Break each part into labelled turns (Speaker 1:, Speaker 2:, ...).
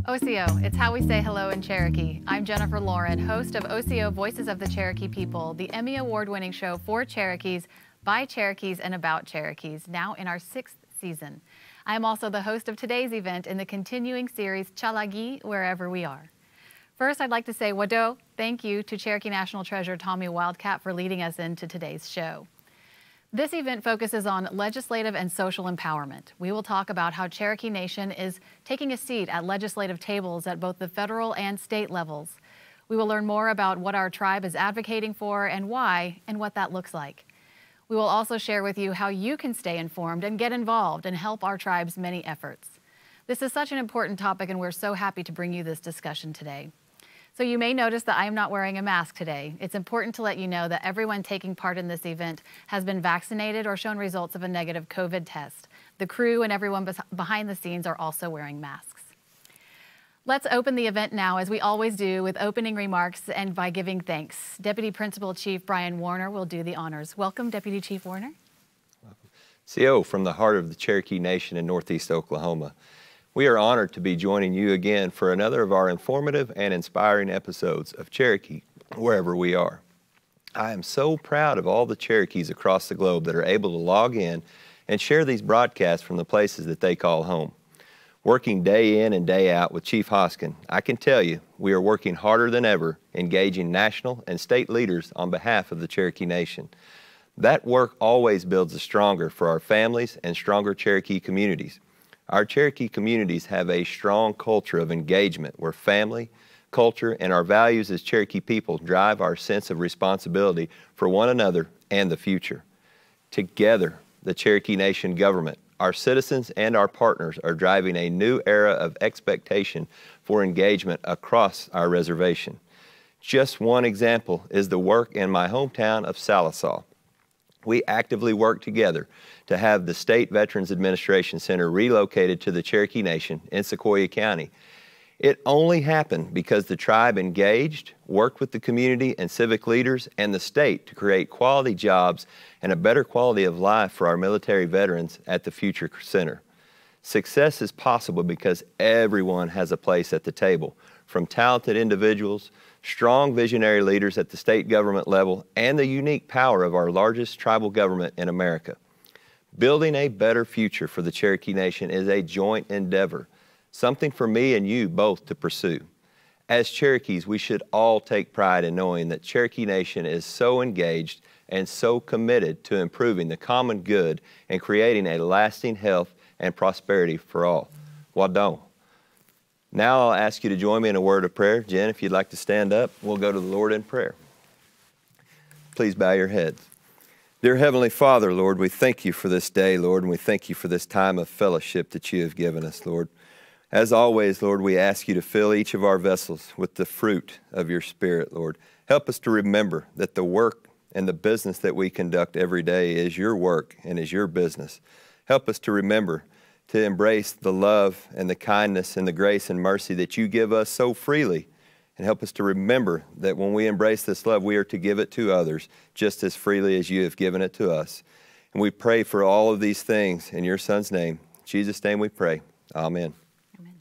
Speaker 1: Osio, it's how we say hello in Cherokee. I'm Jennifer Loren, host of Osio Voices of the Cherokee People, the Emmy Award-winning show for Cherokees, by Cherokees, and about Cherokees, now in our 6th season. I am also the host of today's event in the continuing series Chalagi, Wherever We Are. First, I'd like to say wado, thank you to Cherokee National Treasurer Tommy Wildcat for leading us into today's show. This event focuses on legislative and social empowerment. We will talk about how Cherokee Nation is taking a seat at legislative tables at both the federal and state levels. We will learn more about what our tribe is advocating for and why, and what that looks like. We will also share with you how you can stay informed and get involved and help our tribe's many efforts. This is such an important topic, and we're so happy to bring you this discussion today. So you may notice that I am not wearing a mask today. It's important to let you know that everyone taking part in this event has been vaccinated or shown results of a negative COVID test. The crew and everyone behind the scenes are also wearing masks. Let's open the event now, as we always do, with opening remarks and by giving thanks. Deputy Principal Chief Bryan Warner will do the honors. Welcome, Deputy Chief Warner.
Speaker 2: Welcome. CO from the heart of the Cherokee Nation in Northeast Oklahoma. We are honored to be joining you again for another of our informative and inspiring episodes of Cherokee, Wherever We Are. I am so proud of all the Cherokees across the globe that are able to log in and share these broadcasts from the places that they call home. Working day in and day out with Chief Hoskin, I can tell you we are working harder than ever, engaging national and state leaders on behalf of the Cherokee Nation. That work always builds us stronger for our families and stronger Cherokee communities. Our Cherokee communities have a strong culture of engagement where family, culture, and our values as Cherokee people drive our sense of responsibility for one another and the future. Together, the Cherokee Nation government, our citizens, and our partners are driving a new era of expectation for engagement across our reservation. Just one example is the work in my hometown of Salisaw. We actively work together to have the State Veterans Administration Center relocated to the Cherokee Nation in Sequoyah County. It only happened because the tribe engaged, worked with the community and civic leaders and the state to create quality jobs and a better quality of life for our military veterans at the future center. Success is possible because everyone has a place at the table, from talented individuals, strong visionary leaders at the state government level, and the unique power of our largest tribal government in America. Building a better future for the Cherokee Nation is a joint endeavor, something for me and you both to pursue. As Cherokees, we should all take pride in knowing that Cherokee Nation is so engaged and so committed to improving the common good and creating a lasting health and prosperity for all. Wadon. Now I'll ask you to join me in a word of prayer. Jen, if you'd like to stand up, we'll go to the Lord in prayer. Please bow your heads. Dear Heavenly Father, Lord, we thank you for this day, Lord, and we thank you for this time of fellowship that you have given us, Lord. As always, Lord, we ask you to fill each of our vessels with the fruit of your Spirit, Lord. Help us to remember that the work and the business that we conduct every day is your work and is your business. Help us to remember to embrace the love and the kindness and the grace and mercy that you give us so freely, and help us to remember that when we embrace this love, we are to give it to others just as freely as you have given it to us. And we pray for all of these things in your Son's name. In Jesus' name we pray. Amen.
Speaker 1: Amen.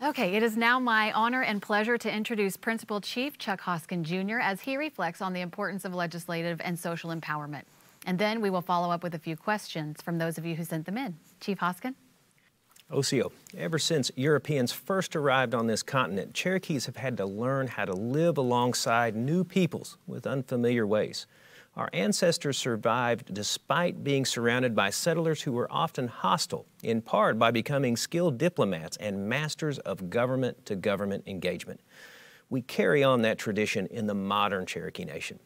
Speaker 1: Okay, it is now my honor and pleasure to introduce Principal Chief Chuck Hoskin, Jr. as he reflects on the importance of legislative and social empowerment. And then we will follow up with a few questions from those of you who sent them in. Chief Hoskin?
Speaker 3: Osio, ever since Europeans first arrived on this continent, Cherokees have had to learn how to live alongside new peoples with unfamiliar ways. Our ancestors survived despite being surrounded by settlers who were often hostile, in part by becoming skilled diplomats and masters of government-to-government engagement. We carry on that tradition in the modern Cherokee Nation.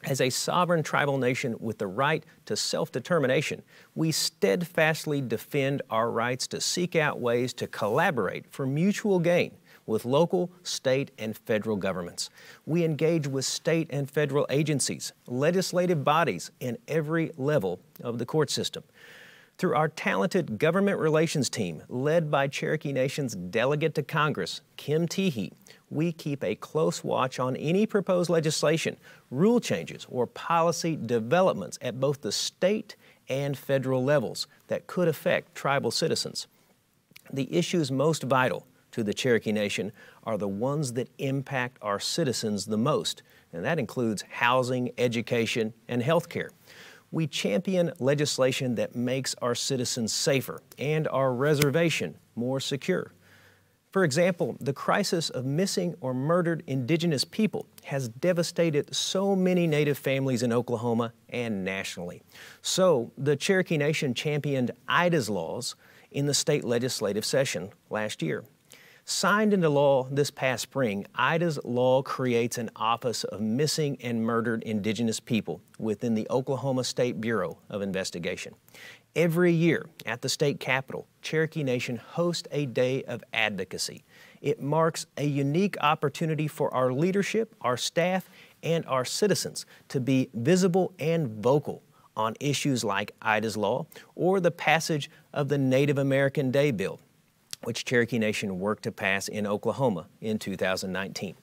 Speaker 3: As a sovereign tribal nation with the right to self-determination, we steadfastly defend our rights to seek out ways to collaborate for mutual gain with local, state, and federal governments. We engage with state and federal agencies, legislative bodies, and every level of the court system. Through our talented government relations team, led by Cherokee Nation's Delegate to Congress, Kim Teehee, we keep a close watch on any proposed legislation, rule changes, or policy developments at both the state and federal levels that could affect tribal citizens. The issues most vital to the Cherokee Nation are the ones that impact our citizens the most, and that includes housing, education, and health care. We champion legislation that makes our citizens safer and our reservation more secure. For example, the crisis of missing or murdered indigenous people has devastated so many Native families in Oklahoma and nationally. So the Cherokee Nation championed IDA's laws in the state legislative session last year. Signed into law this past spring, IDA's law creates an Office of Missing and Murdered Indigenous People within the Oklahoma State Bureau of Investigation. Every year at the state capitol, Cherokee Nation hosts a day of advocacy. It marks a unique opportunity for our leadership, our staff, and our citizens to be visible and vocal on issues like IDA's law or the passage of the Native American Day Bill, which Cherokee Nation worked to pass in Oklahoma in 2019.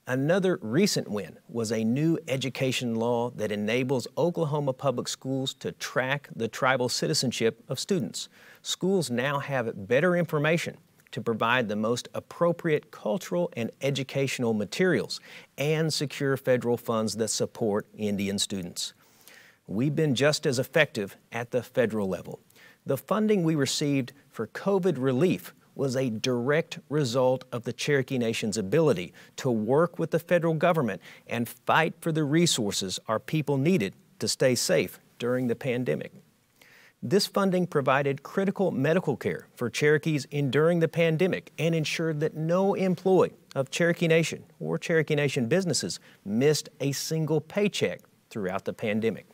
Speaker 3: Another recent win was a new education law that enables Oklahoma public schools to track the tribal citizenship of students. Schools now have better information to provide the most appropriate cultural and educational materials and secure federal funds that support Indian students. We've been just as effective at the federal level. The funding we received for COVID relief was a direct result of the Cherokee Nation's ability to work with the federal government and fight for the resources our people needed to stay safe during the pandemic. This funding provided critical medical care for Cherokees enduring the pandemic and ensured that no employee of Cherokee Nation or Cherokee Nation businesses missed a single paycheck throughout the pandemic.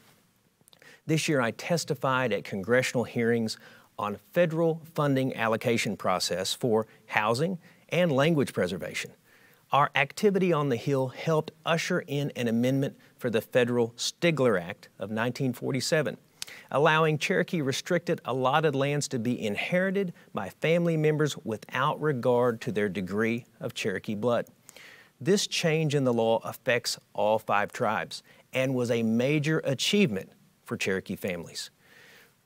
Speaker 3: This year I testified at congressional hearings on federal funding allocation process for housing and language preservation. Our activity on the Hill helped usher in an amendment for the federal Stigler Act of 1947, allowing Cherokee restricted allotted lands to be inherited by family members without regard to their degree of Cherokee blood. This change in the law affects all 5 tribes and was a major achievement for Cherokee families.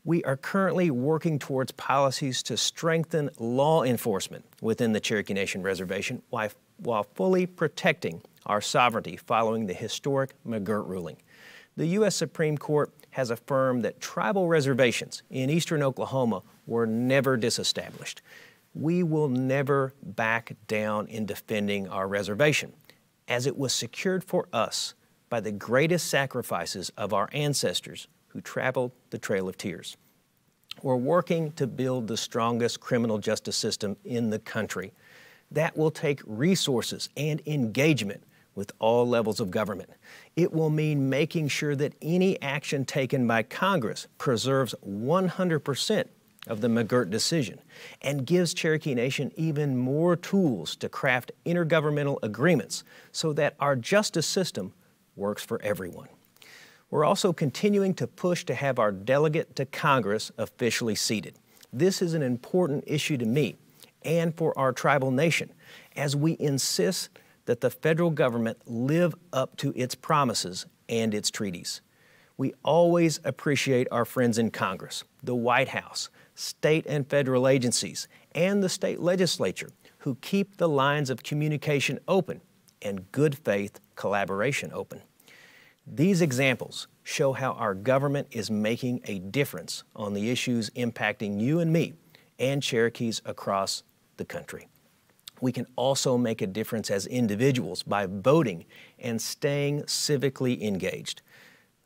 Speaker 3: We are currently working towards policies to strengthen law enforcement within the Cherokee Nation Reservation while fully protecting our sovereignty following the historic McGirt ruling. The U.S. Supreme Court has affirmed that tribal reservations in eastern Oklahoma were never disestablished. We will never back down in defending our reservation, as it was secured for us by the greatest sacrifices of our ancestors who traveled the Trail of Tears. We're working to build the strongest criminal justice system in the country. That will take resources and engagement with all levels of government. It will mean making sure that any action taken by Congress preserves 100% of the McGirt decision and gives Cherokee Nation even more tools to craft intergovernmental agreements so that our justice system works for everyone. We're also continuing to push to have our delegate to Congress officially seated. This is an important issue to me and for our tribal nation, as we insist that the federal government live up to its promises and its treaties. We always appreciate our friends in Congress, the White House, state and federal agencies, and the state legislature who keep the lines of communication open and good faith collaboration open. These examples show how our government is making a difference on the issues impacting you and me and Cherokees across the country. We can also make a difference as individuals by voting and staying civically engaged.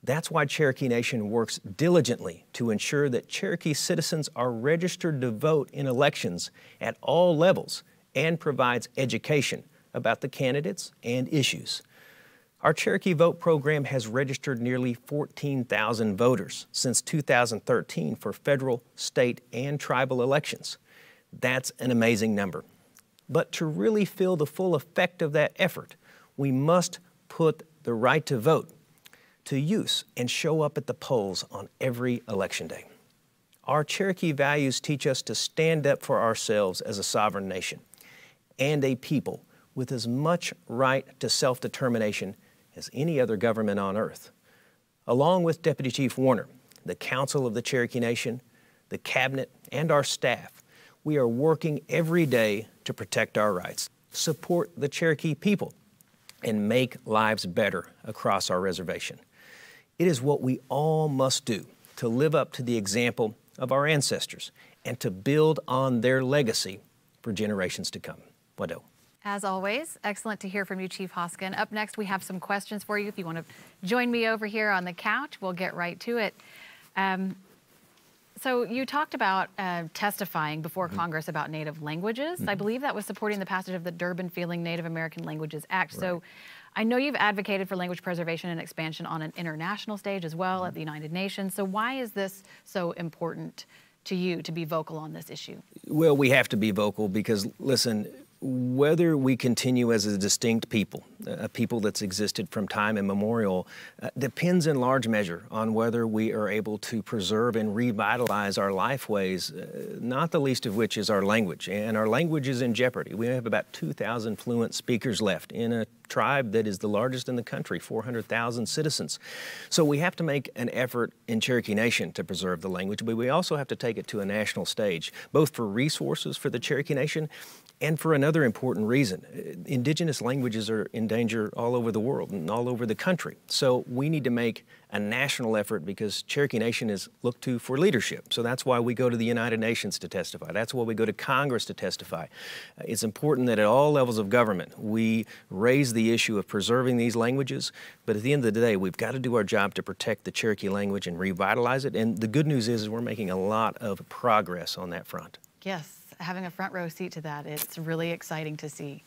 Speaker 3: That's why Cherokee Nation works diligently to ensure that Cherokee citizens are registered to vote in elections at all levels and provides education about the candidates and issues. Our Cherokee Vote program has registered nearly 14,000 voters since 2013 for federal, state, and tribal elections. That's an amazing number. But to really feel the full effect of that effort, we must put the right to vote to use and show up at the polls on every election day. Our Cherokee values teach us to stand up for ourselves as a sovereign nation and a people with as much right to self-determination as any other government on earth. Along with Deputy Chief Warner, the Council of the Cherokee Nation, the Cabinet, and our staff, we are working every day to protect our rights, support the Cherokee people, and make lives better across our reservation. It is what we all must do to live up to the example of our ancestors and to build on their legacy for generations to come. Wado.
Speaker 1: As always, excellent to hear from you, Chief Hoskin. Up next, we have some questions for you. If you want to join me over here on the couch, we'll get right to it. So you talked about testifying before Congress about Native languages. I believe that was supporting the passage of the Durban-Feeling Native American Languages Act. Right. So I know you've advocated for language preservation and expansion on an international stage as well at the United Nations. So why is this so important to you to be vocal on this issue?
Speaker 3: Well, we have to be vocal because, listen, whether we continue as a distinct people, a people that's existed from time immemorial, depends in large measure on whether we are able to preserve and revitalize our lifeways, not the least of which is our language. And our language is in jeopardy. We have about 2,000 fluent speakers left in a tribe that is the largest in the country, 400,000 citizens. So we have to make an effort in Cherokee Nation to preserve the language, but we also have to take it to a national stage, both for resources for the Cherokee Nation and for another important reason. Indigenous languages are in danger all over the world and all over the country. So we need to make a national effort because Cherokee Nation is looked to for leadership. So that's why we go to the United Nations to testify. That's why we go to Congress to testify. It's important that at all levels of government, we raise the issue of preserving these languages. But at the end of the day, we've got to do our job to protect the Cherokee language and revitalize it. And the good news is we're making a lot of progress on that front.
Speaker 1: Yes, having a front row seat to that, it's really exciting to see.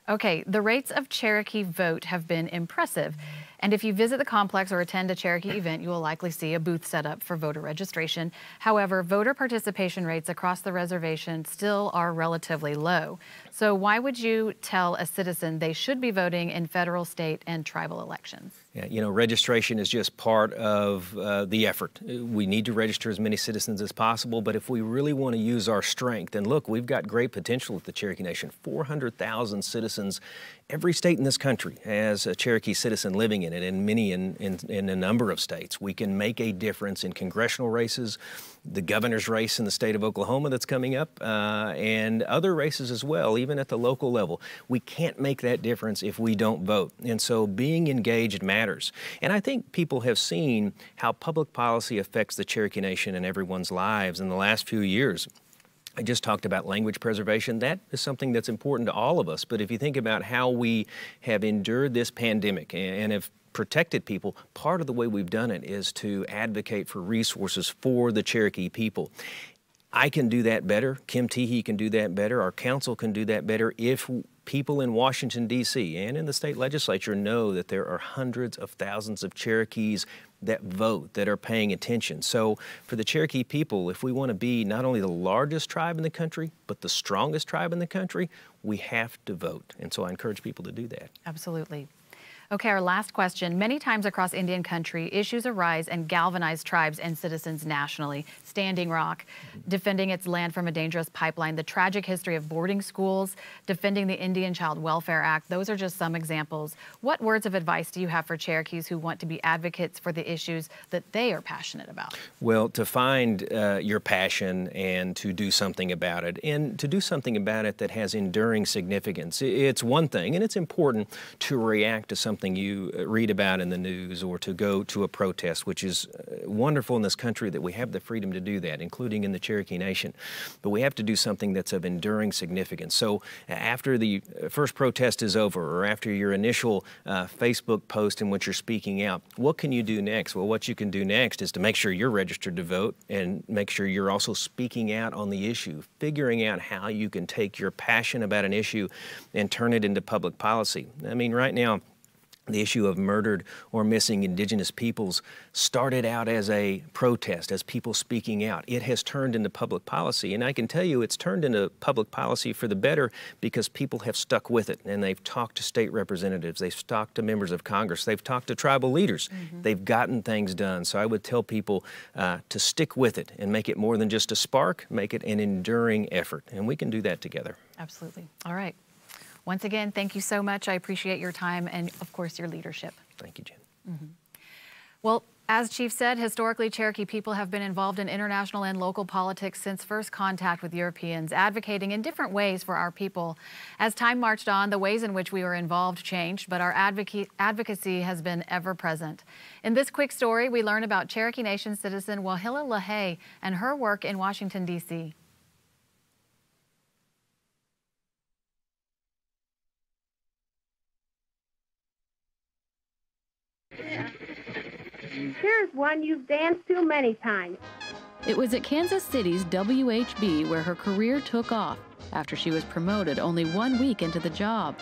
Speaker 1: Okay, the rates of Cherokee vote have been impressive. And if you visit the complex or attend a Cherokee event, you will likely see a booth set up for voter registration. However, voter participation rates across the reservation still are relatively low. So why would you tell a citizen they should be voting in federal, state, and tribal elections?
Speaker 3: Yeah, you know, registration is just part of the effort. We need to register as many citizens as possible, but if we really want to use our strength, and look, we've got great potential at the Cherokee Nation, 400,000 citizens. Every state in this country has a Cherokee citizen living in it, and many in a number of states. We can make a difference in congressional races, the governor's race in the state of Oklahoma that's coming up, and other races as well, even at the local level. We can't make that difference if we don't vote. And so being engaged matters. And I think people have seen how public policy affects the Cherokee Nation and everyone's lives in the last few years. I just talked about language preservation. That is something that's important to all of us. But if you think about how we have endured this pandemic and have protected people, part of the way we've done it is to advocate for resources for the Cherokee people. I can do that better. Kim Teehee can do that better. Our council can do that better if people in Washington, D.C. and in the state legislature know that there are hundreds of thousands of Cherokees that vote, that are paying attention. So for the Cherokee people, if we want to be not only the largest tribe in the country, but the strongest tribe in the country, we have to vote. And so I encourage people to do that.
Speaker 1: Absolutely. Okay, our last question. Many times across Indian country, issues arise and galvanize tribes and citizens nationally. Standing Rock, defending its land from a dangerous pipeline, the tragic history of boarding schools, defending the Indian Child Welfare Act. Those are just some examples. What words of advice do you have for Cherokees who want to be advocates for the issues that they are passionate about?
Speaker 3: Well, to find your passion and to do something about it, and to do something about it that has enduring significance. It's one thing, and it's important to react to something you read about in the news or to go to a protest, which is wonderful in this country that we have the freedom to do that, including in the Cherokee Nation. But we have to do something that's of enduring significance. So after the first protest is over, or after your initial Facebook post in which you're speaking out, what can you do next? Well, what you can do next is to make sure you're registered to vote and make sure you're also speaking out on the issue, figuring out how you can take your passion about an issue and turn it into public policy. I mean, right now, the issue of murdered or missing Indigenous peoples started out as a protest, as people speaking out. It has turned into public policy, and I can tell you it's turned into public policy for the better because people have stuck with it, and they've talked to state representatives, they've talked to members of Congress, they've talked to tribal leaders. They've gotten things done. So I would tell people to stick with it and make it more than just a spark, make it an enduring effort, and we can do that together.
Speaker 1: Absolutely. All right. Once again, thank you so much. I appreciate your time and, of course, your leadership.
Speaker 3: Thank you, Jen.
Speaker 1: Well, As Chief said, historically, Cherokee people have been involved in international and local politics since first contact with Europeans, advocating in different ways for our people. As time marched on, the ways in which we were involved changed, but our advocacy has been ever present. In this quick story, we learn about Cherokee Nation citizen Wahila LaHaye and her work in Washington, D.C.
Speaker 4: Here's one you've danced to many times.
Speaker 1: It was at Kansas City's WHB where her career took off after she was promoted only 1 week into the job.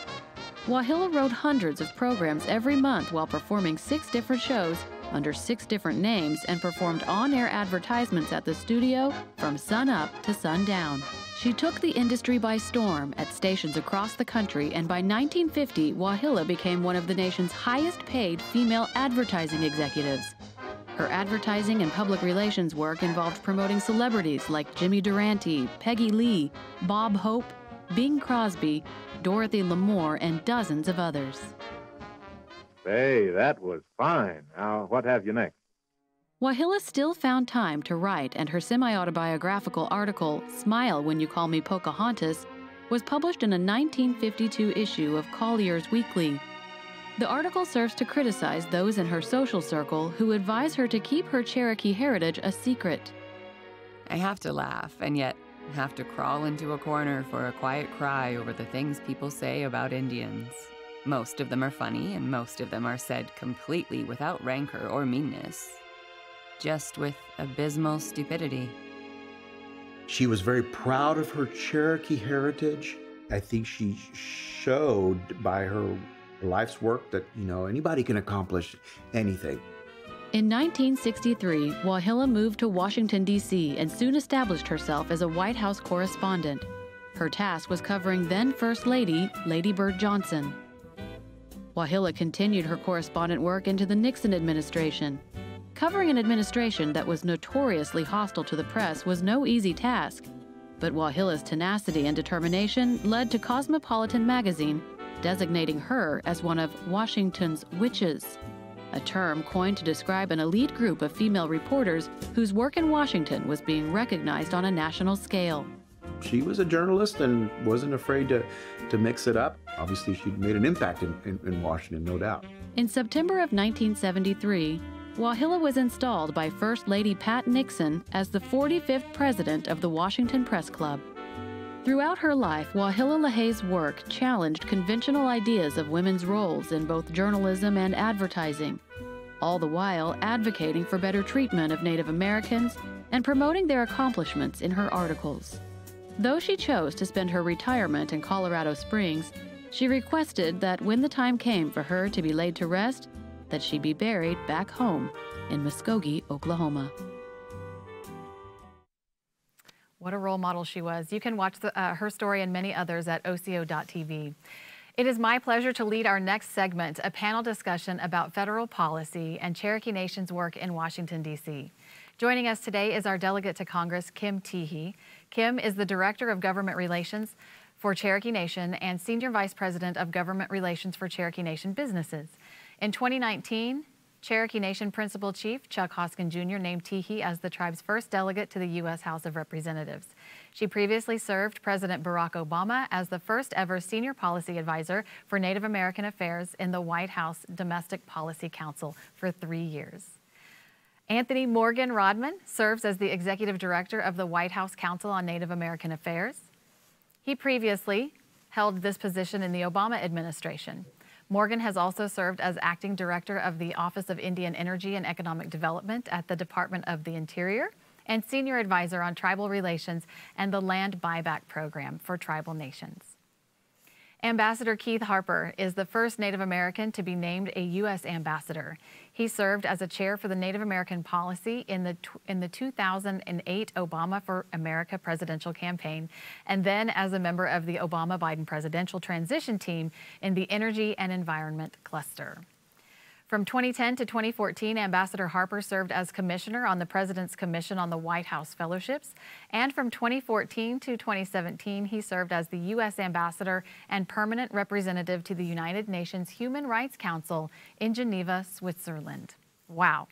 Speaker 1: Wahila wrote hundreds of programs every month while performing 6 different shows under 6 different names and performed on-air advertisements at the studio from sun up to sundown. She took the industry by storm at stations across the country, and by 1950, Wahila became one of the nation's highest-paid female advertising executives. Her advertising and public relations work involved promoting celebrities like Jimmy Durante, Peggy Lee, Bob Hope, Bing Crosby, Dorothy Lamour, and dozens of others.
Speaker 5: Hey, that was fine. Now, what have you next?
Speaker 1: Wahila still found time to write, and her semi-autobiographical article, Smile When You Call Me Pocahontas, was published in a 1952 issue of Collier's Weekly. The article serves to criticize those in her social circle who advise her to keep her Cherokee heritage a secret.
Speaker 6: I have to laugh, and yet have to crawl into a corner for a quiet cry over the things people say about Indians. Most of them are funny, and most of them are said completely without rancor or meanness, just with abysmal stupidity.
Speaker 7: She was very proud of her Cherokee heritage. I think she showed by her life's work that, anybody can accomplish anything.
Speaker 1: In 1963, Wahila moved to Washington, D.C. and soon established herself as a White House correspondent. Her task was covering then First Lady, Lady Bird Johnson. Wahila continued her correspondent work into the Nixon administration. Covering an administration that was notoriously hostile to the press was no easy task, but Wahila's tenacity and determination led to Cosmopolitan magazine designating her as one of Washington's witches, a term coined to describe an elite group of female reporters whose work in Washington was being recognized on a national scale.
Speaker 7: She was a journalist and wasn't afraid to mix it up. Obviously, she made an impact in Washington, no doubt.
Speaker 1: In September of 1973, Wahila was installed by First Lady Pat Nixon as the 45th president of the Washington Press Club. Throughout her life, Wahila LaHaye's work challenged conventional ideas of women's roles in both journalism and advertising, all the while advocating for better treatment of Native Americans and promoting their accomplishments in her articles. Though she chose to spend her retirement in Colorado Springs, she requested that when the time came for her to be laid to rest, that she be buried back home in Muskogee, Oklahoma. What a role model she was. You can watch her story and many others at Osio.tv. It is my pleasure to lead our next segment, a panel discussion about federal policy and Cherokee Nation's work in Washington, D.C. Joining us today is our delegate to Congress, Kim Teehee. Kim is the Director of Government Relations for Cherokee Nation and Senior Vice President of Government Relations for Cherokee Nation Businesses. In 2019, Cherokee Nation Principal Chief Chuck Hoskin Jr. named Teehee as the tribe's first delegate to the U.S. House of Representatives. She previously served President Barack Obama as the first ever senior policy advisor for Native American Affairs in the White House Domestic Policy Council for 3 years. Anthony Morgan Rodman serves as the Executive Director of the White House Council on Native American Affairs. He previously held this position in the Obama administration. Morgan has also served as Acting Director of the Office of Indian Energy and Economic Development at the Department of the Interior and Senior Advisor on Tribal Relations and the Land Buyback Program for Tribal Nations. Ambassador Keith Harper is the first Native American to be named a U.S. ambassador. He served as a chair for the Native American policy in the 2008 Obama for America presidential campaign, and then as a member of the Obama-Biden presidential transition team in the Energy and Environment cluster. From 2010 to 2014, Ambassador Harper served as commissioner on the President's Commission on the White House Fellowships, and from 2014 to 2017, he served as the U.S. Ambassador and permanent representative to the United Nations Human Rights Council in Geneva, Switzerland. Wow.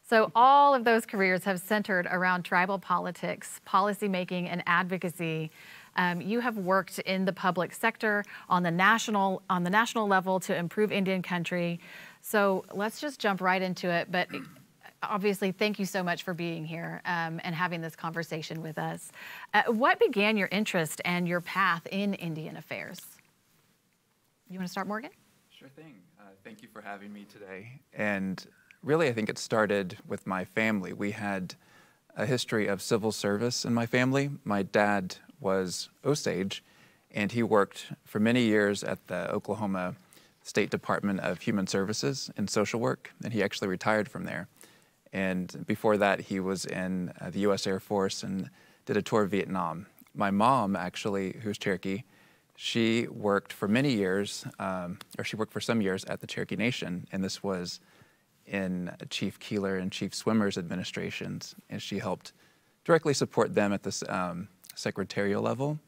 Speaker 1: So all of those careers have centered around tribal politics, policymaking, and advocacy. You have worked in the public sector on the national level to improve Indian country. So let's just jump right into it. But obviously, thank you so much for being here and having this conversation with us. What began your interest and your path in Indian affairs? You want to start, Morgan?
Speaker 8: Sure thing. Thank you for having me today. And really, I think it started with my family. We had a history of civil service in my family. My dad was Osage, and he worked for many years at the Oklahoma State Department of Human Services and Social Work, and he actually retired from there. And before that, he was in the U.S. Air Force and did a tour of Vietnam. My mom, actually, who's Cherokee, she worked for many years, or she worked for some years at the Cherokee Nation, and this was in Chief Keeler and Chief Swimmer's administrations, and she helped directly support them at this secretarial level,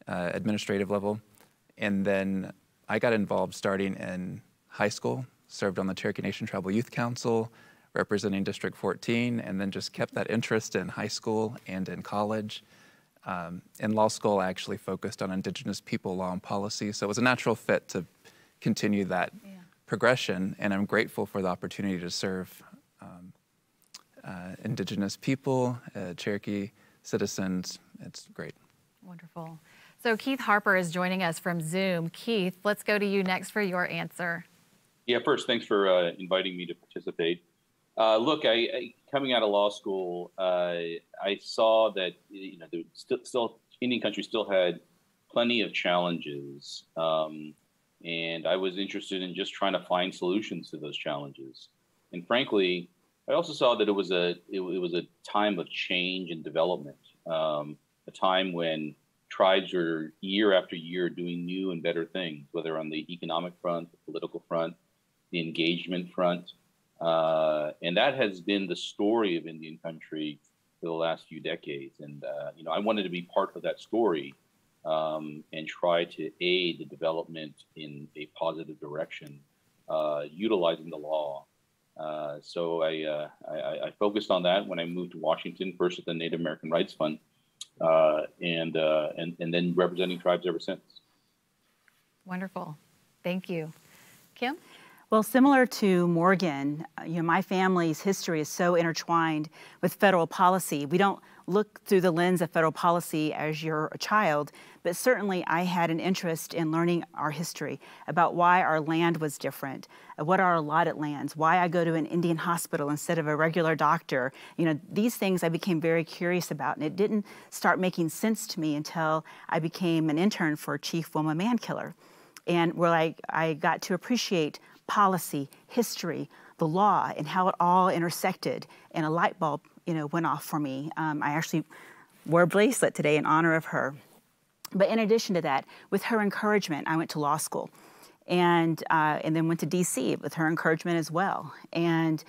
Speaker 8: administrative level. And then I got involved starting in high school, served on the Cherokee Nation Tribal Youth Council, representing District 14, and then just kept that interest in high school and in college. In law school, I actually focused on Indigenous people law and policy, so it was a natural fit to continue that progression, and I'm grateful for the opportunity to serve Indigenous people, Cherokee citizens. It's great.
Speaker 1: Wonderful. So Keith Harper is joining us from Zoom. Keith, let's go to you next for your answer.
Speaker 9: Yeah, first, thanks for inviting me to participate. Look, coming out of law school, I saw that still Indian country still had plenty of challenges, and I was interested in just trying to find solutions to those challenges. And frankly, I also saw that it was a time of change and development, a time when tribes are year after year doing new and better things, whether on the economic front, the political front, the engagement front. And that has been the story of Indian country for the last few decades. And, I wanted to be part of that story and try to aid the development in a positive direction, utilizing the law. So I focused on that when I moved to Washington, first at the Native American Rights Fund, and then representing tribes ever since.
Speaker 1: Wonderful. Thank you. Kim?
Speaker 10: Well, similar to Morgan, my family's history is so intertwined with federal policy. We don't look through the lens of federal policy as you're a child, but certainly I had an interest in learning our history, about why our land was different, what are allotted lands, why I go to an Indian hospital instead of a regular doctor. These things I became very curious about, and it didn't start making sense to me until I became an intern for Chief Wilma Mankiller, and where I got to appreciate policy, history, the law, and how it all intersected, and a light bulb, went off for me. I actually wore a bracelet today in honor of her. But in addition to that, with her encouragement, I went to law school, and then went to D.C. with her encouragement as well. And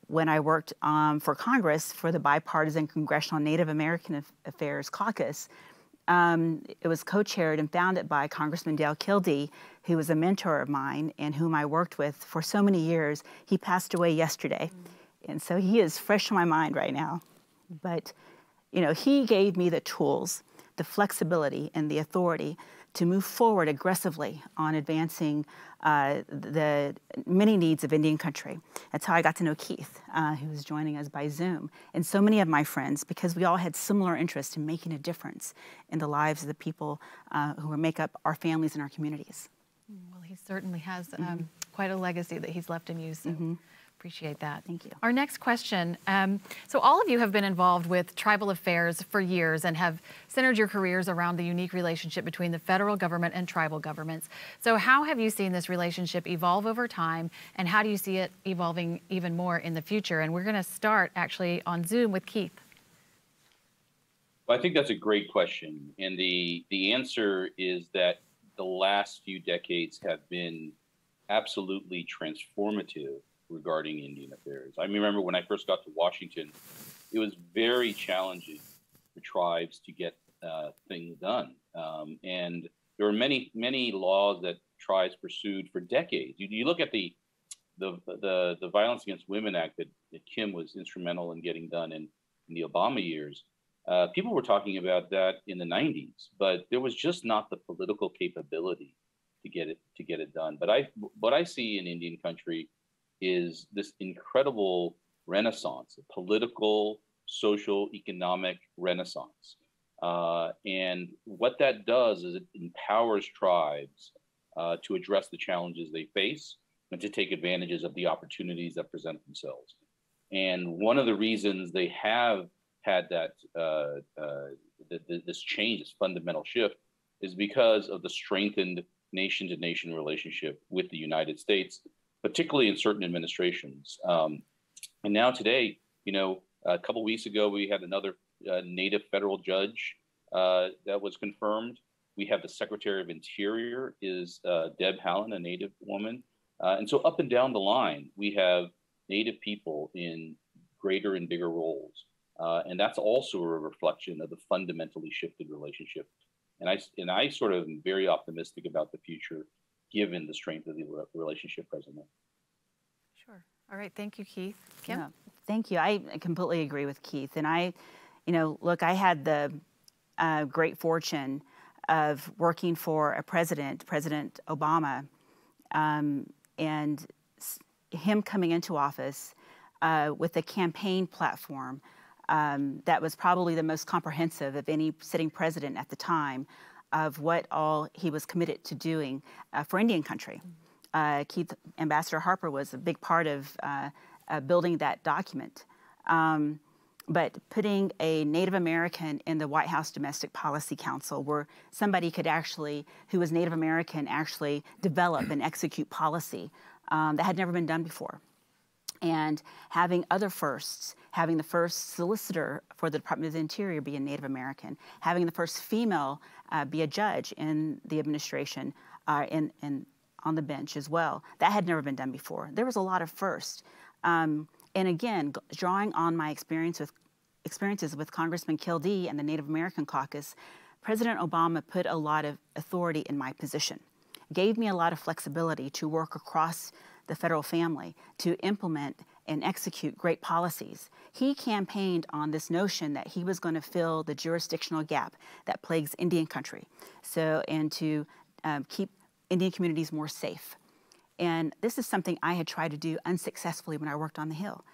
Speaker 10: when I worked for Congress for the bipartisan Congressional Native American Affairs Caucus, it was co-chaired and founded by Congressman Dale Kildee, who was a mentor of mine and whom I worked with for so many years. He passed away yesterday, and so he is fresh in my mind right now. But, he gave me the tools, the flexibility, and the authority to move forward aggressively on advancing the many needs of Indian country. That's how I got to know Keith, who was joining us by Zoom, and so many of my friends, because we all had similar interests in making a difference in the lives of the people who make up our families and our communities.
Speaker 1: Well, he certainly has quite a legacy that he's left in you, so appreciate that.
Speaker 10: Thank you.
Speaker 1: Our next question. So all of you have been involved with tribal affairs for years and have centered your careers around the unique relationship between the federal government and tribal governments. So how have you seen this relationship evolve over time, and how do you see it evolving even more in the future? And we're going to start actually on Zoom with Keith.
Speaker 9: Well, I think that's a great question. And the answer is that the last few decades have been absolutely transformative regarding Indian affairs. I remember when I first got to Washington, it was very challenging for tribes to get things done. And there were many laws that tribes pursued for decades. You look at the the Violence Against Women Act that Kim was instrumental in getting done in the Obama years, people were talking about that in the 90s, but there was just not the political capability to get it done. But what I see in Indian country is this incredible renaissance, a political, social, economic renaissance. And what that does is it empowers tribes to address the challenges they face and to take advantages of the opportunities that present themselves. And one of the reasons they have had that this change, this fundamental shift, is because of the strengthened nation-to-nation relationship with the United States, particularly in certain administrations. And now today, a couple of weeks ago, we had another Native federal judge that was confirmed. We have the Secretary of Interior is Deb Haaland, a Native woman. And so up and down the line, we have Native people in greater and bigger roles. And that's also a reflection of the fundamentally shifted relationship. And I sort of am very optimistic about the future, given the strength of the relationship presently.
Speaker 1: Sure. All right. Thank you, Keith. Kim?
Speaker 10: Yeah, thank you. I completely agree with Keith. And I had the great fortune of working for a President Obama, and him coming into office with a campaign platform that was probably the most comprehensive of any sitting president at the time of what all he was committed to doing for Indian country. Ambassador Harper was a big part of building that document. But putting a Native American in the White House Domestic Policy Council, where somebody could who was Native American, actually develop and execute policy that had never been done before. And having other firsts, having the first solicitor for the Department of the Interior be a Native American, having the first female be a judge in the administration and on the bench as well. That had never been done before. There was a lot of firsts. And again, drawing on my experiences with Congressman Kildee and the Native American Caucus, President Obama put a lot of authority in my position, gave me a lot of flexibility to work across the federal family to implement and execute great policies. He campaigned on this notion that he was going to fill the jurisdictional gap that plagues Indian country, and to keep Indian communities more safe. And this is something I had tried to do unsuccessfully when I worked on the Hill.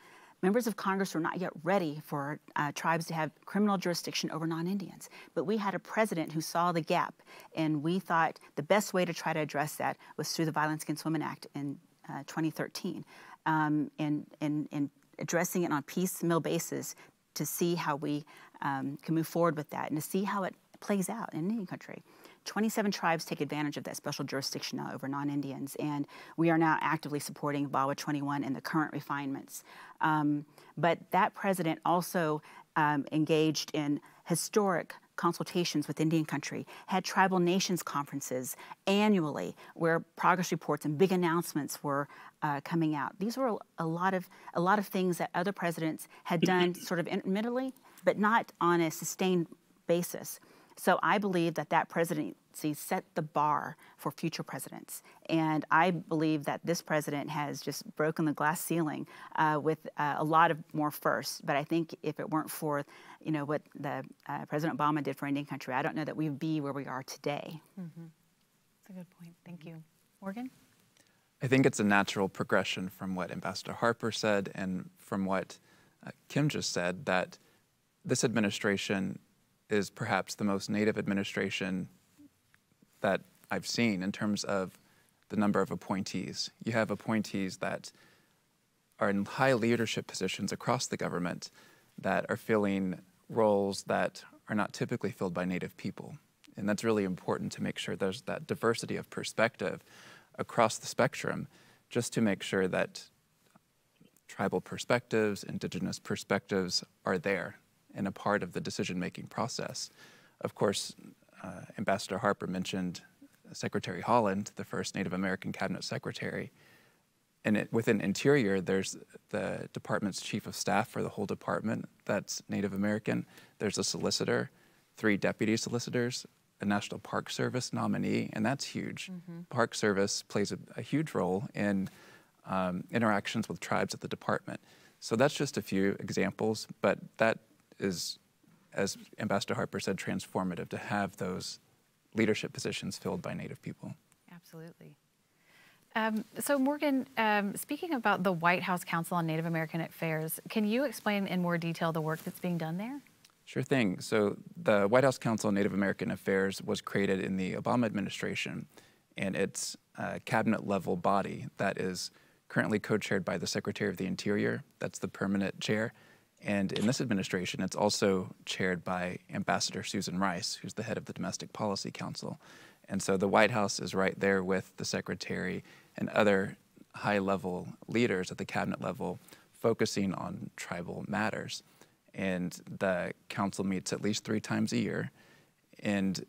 Speaker 10: Members of Congress were not yet ready for tribes to have criminal jurisdiction over non-Indians. But we had a president who saw the gap, and we thought the best way to try to address that was through the Violence Against Women Act in 2013, and addressing it on a piecemeal basis to see how we can move forward with that and to see how it plays out in Indian country. 27 tribes take advantage of that special jurisdiction now over non-Indians, and we are now actively supporting VAWA 21 and the current refinements. But that president also engaged in historic consultations with Indian country, had tribal nations conferences annually where progress reports and big announcements were coming out. These were a lot of things that other presidents had done sort of intermittently, but not on a sustained basis. So I believe that presidency set the bar for future presidents. And I believe that this president has just broken the glass ceiling with a lot of more firsts. But I think if it weren't for, what President Obama did for Indian country, I don't know that we'd be where we are today.
Speaker 1: Mm-hmm. That's a good point. Thank you. Morgan?
Speaker 8: I think it's a natural progression from what Ambassador Harper said and from what Kim just said, that this administration is perhaps the most Native administration that I've seen in terms of the number of appointees. You have appointees that are in high leadership positions across the government that are filling roles that are not typically filled by Native people. And that's really important to make sure there's that diversity of perspective across the spectrum, just to make sure that tribal perspectives, indigenous perspectives are there and a part of the decision-making process. Of course, Ambassador Harper mentioned Secretary Haaland, the first Native American cabinet secretary. And within Interior, there's the department's chief of staff for the whole department that's Native American. There's a solicitor, 3 deputy solicitors, a National Park Service nominee, and that's huge. Mm-hmm. Park Service plays a huge role in interactions with tribes at the department. So that's just a few examples, but that is, as Ambassador Harper said, transformative to have those leadership positions filled by Native people.
Speaker 1: Absolutely. So Morgan, speaking about the White House Council on Native American Affairs, can you explain in more detail the work that's being done there?
Speaker 8: Sure thing. So the White House Council on Native American Affairs was created in the Obama administration, and it's a cabinet-level body that is currently co-chaired by the Secretary of the Interior. That's the permanent chair. And in this administration, it's also chaired by Ambassador Susan Rice, who's the head of the Domestic Policy Council. And so the White House is right there with the Secretary and other high-level leaders at the cabinet level focusing on tribal matters. And the council meets at least 3 times a year, and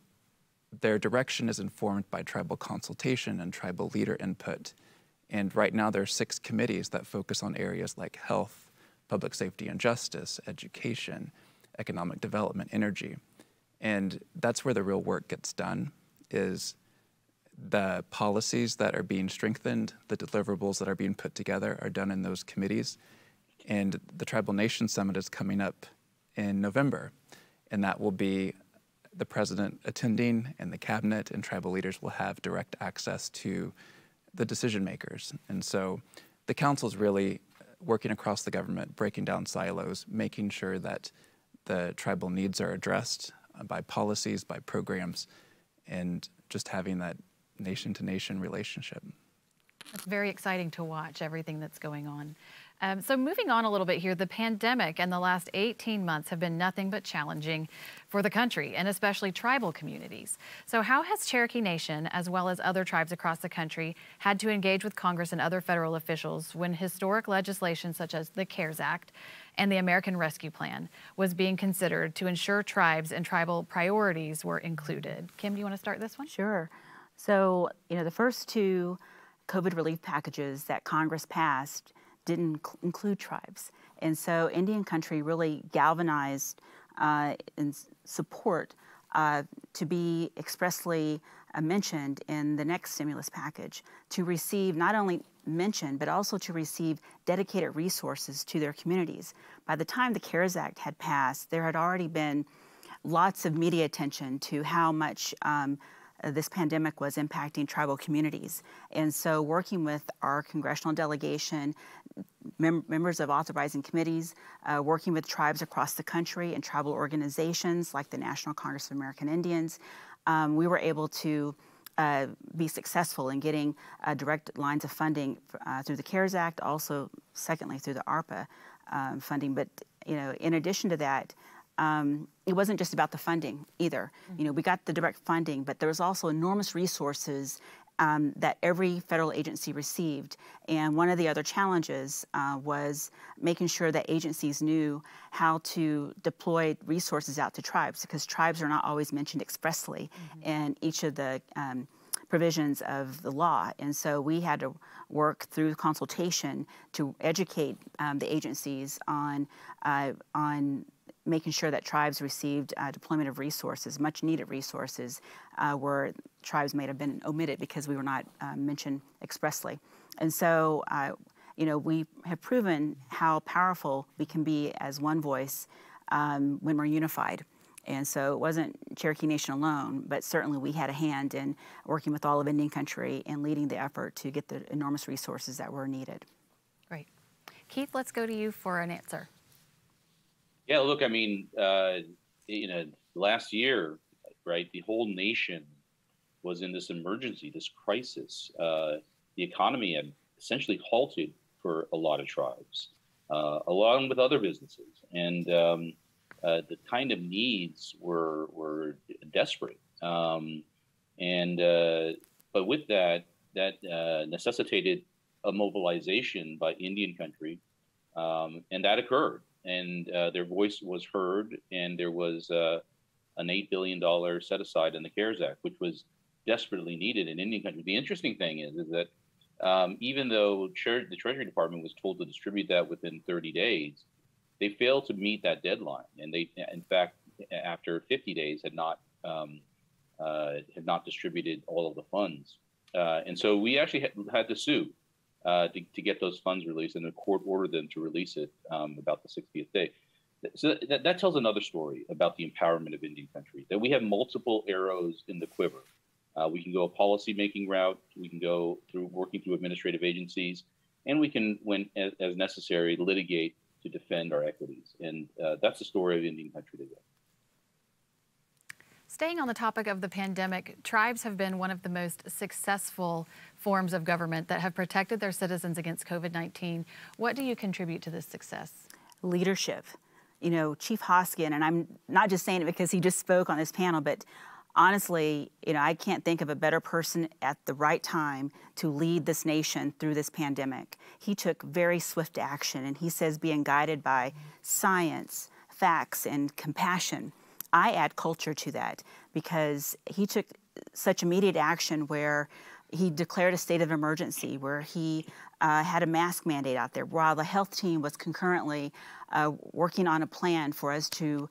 Speaker 8: their direction is informed by tribal consultation and tribal leader input. And right now there are 6 committees that focus on areas like health, public safety and justice, education, economic development, energy. And that's where the real work gets done, is the policies that are being strengthened, the deliverables that are being put together are done in those committees. And the Tribal Nation Summit is coming up in November, and that will be the president attending, and the cabinet and tribal leaders will have direct access to the decision makers. And so the council is really working across the government, breaking down silos, making sure that the tribal needs are addressed by policies, by programs, and just having that nation-to-nation relationship.
Speaker 1: It's very exciting to watch everything that's going on. So moving on a little bit here, the pandemic and the last 18 months have been nothing but challenging for the country, and especially tribal communities. So how has Cherokee Nation, as well as other tribes across the country, had to engage with Congress and other federal officials when historic legislation such as the CARES Act and the American Rescue Plan was being considered to ensure tribes and tribal priorities were included? Kim, do you want to start this one?
Speaker 10: Sure. So, the first 2 COVID relief packages that Congress passed didn't include tribes. And so Indian country really galvanized in support to be expressly mentioned in the next stimulus package, to receive not only mentioned, but also to receive dedicated resources to their communities. By the time the CARES Act had passed, there had already been lots of media attention to how much this pandemic was impacting tribal communities. And so working with our congressional delegation, members of authorizing committees, working with tribes across the country and tribal organizations like the National Congress of American Indians, we were able to be successful in getting direct lines of funding through the CARES Act, also secondly through the ARPA funding. But in addition to that, it wasn't just about the funding either. We got the direct funding, but there was also enormous resources that every federal agency received. And one of the other challenges was making sure that agencies knew how to deploy resources out to tribes, because tribes are not always mentioned expressly in each of the provisions of the law. And so we had to work through consultation to educate the agencies on making sure that tribes received deployment of resources, much needed resources, where tribes may have been omitted because we were not mentioned expressly. And so, we have proven how powerful we can be as one voice when we're unified. And so it wasn't Cherokee Nation alone, but certainly we had a hand in working with all of Indian country and leading the effort to get the enormous resources that were needed.
Speaker 1: Great. Keith, let's go to you for an answer.
Speaker 9: Yeah, look, last year, right, the whole nation was in this emergency, this crisis. The economy had essentially halted for a lot of tribes, along with other businesses. And the kind of needs were desperate. But with that necessitated a mobilization by Indian country, and that occurred. And their voice was heard, and there was an $8 billion set aside in the CARES Act, which was desperately needed in Indian country. The interesting thing is that even though the Treasury Department was told to distribute that within 30 days, they failed to meet that deadline. And they, in fact, after 50 days, had not distributed all of the funds. And so we actually had to sue to get those funds released, and the court ordered them to release it about the 60th day. So that tells another story about the empowerment of Indian country, that we have multiple arrows in the quiver. We can go a policy-making route, we can go through working through administrative agencies, and we can, when as necessary, litigate to defend our equities. And that's the story of Indian country today.
Speaker 1: Staying on the topic of the pandemic, tribes have been one of the most successful forms of government that have protected their citizens against COVID-19. What do you contribute to this success?
Speaker 10: Leadership. You know, Chief Hoskin, and I'm not just saying it because he just spoke on this panel, but honestly, you know, I can't think of a better person at the right time to lead this nation through this pandemic. He took very swift action, and he says being guided by science, facts, and compassion. I add culture to that because he took such immediate action where he declared a state of emergency, where he had a mask mandate out there, while the health team was concurrently working on a plan for us to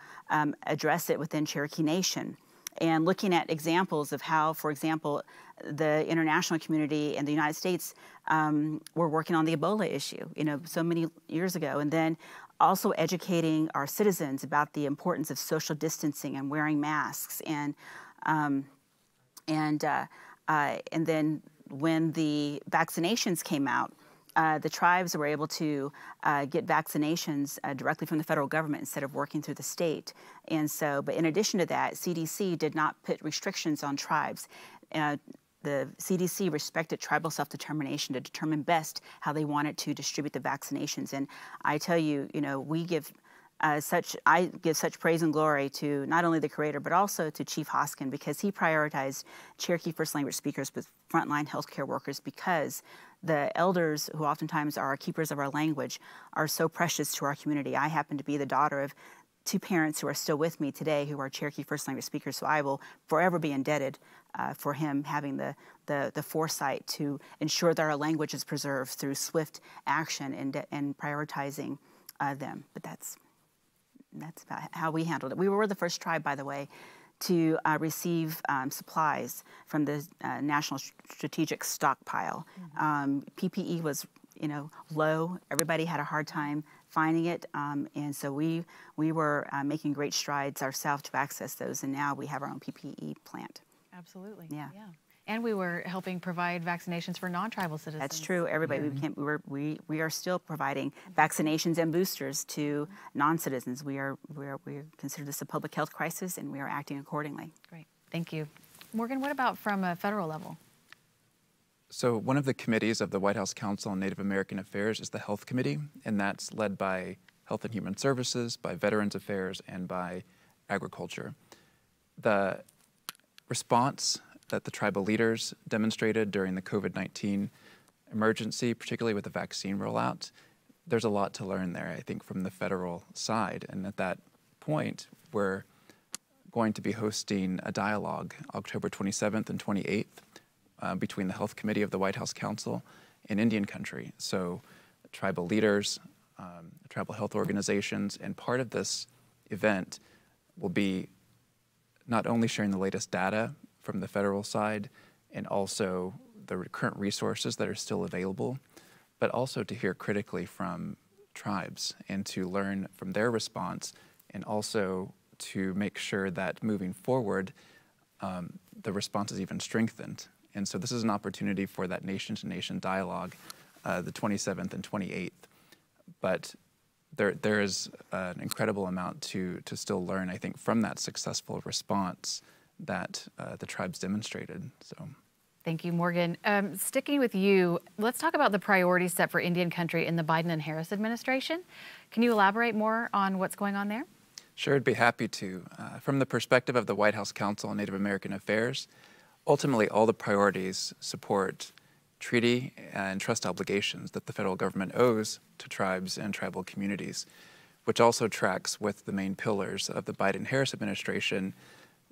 Speaker 10: address it within Cherokee Nation. And looking at examples of how, for example, the international community and the United States were working on the Ebola issue, you know, so many years ago. And then also educating our citizens about the importance of social distancing and wearing masks. And then when the vaccinations came out, the tribes were able to get vaccinations directly from the federal government instead of working through the state. And so, but in addition to that, CDC did not put restrictions on tribes. The CDC respected tribal self-determination to determine best how they wanted to distribute the vaccinations. And I tell you, you know, I give such praise and glory to not only the Creator, but also to Chief Hoskin, because he prioritized Cherokee First Language speakers with frontline healthcare workers, because the elders, who oftentimes are keepers of our language, are so precious to our community. I happen to be the daughter of two parents who are still with me today who are Cherokee First Language speakers, so I will forever be indebted for him having the foresight to ensure that our language is preserved through swift action and prioritizing them. But that's about how we handled it. We were the first tribe, by the way, to receive supplies from the National Strategic Stockpile. PPE was, you know, low. Everybody had a hard time finding it, and so we were making great strides ourselves to access those, and now we have our own PPE plant.
Speaker 1: Absolutely.
Speaker 10: Yeah.
Speaker 1: And we were helping provide vaccinations for non-tribal citizens.
Speaker 10: That's true. Everybody, we are still providing vaccinations and boosters to non-citizens. We consider this a public health crisis, and we are acting accordingly.
Speaker 1: Great. Thank you. Morgan, what about from a federal level?
Speaker 8: So one of the committees of the White House Council on Native American Affairs is the Health Committee, and that's led by Health and Human Services, by Veterans Affairs, and by Agriculture. The response that the tribal leaders demonstrated during the COVID-19 emergency, particularly with the vaccine rollout, there's a lot to learn there, I think, from the federal side. And at that point, we're going to be hosting a dialogue October 27th and 28th between the Health Committee of the White House Council and Indian country. So tribal leaders, tribal health organizations, and part of this event will be not only sharing the latest data from the federal side and also the current resources that are still available, but also to hear critically from tribes and to learn from their response, and also to make sure that moving forward, the response is even strengthened. And so this is an opportunity for that nation-to-nation dialogue, the 27th and 28th. But there is an incredible amount to still learn, I think, from that successful response that the tribes demonstrated. So,
Speaker 1: thank you, Morgan. Sticking with you, let's talk about the priorities set for Indian country in the Biden and Harris administration. Can you elaborate more on what's going on there?
Speaker 8: Sure, I'd be happy to. From the perspective of the White House Council on Native American Affairs, ultimately all the priorities support treaty and trust obligations that the federal government owes to tribes and tribal communities, which also tracks with the main pillars of the Biden-Harris administration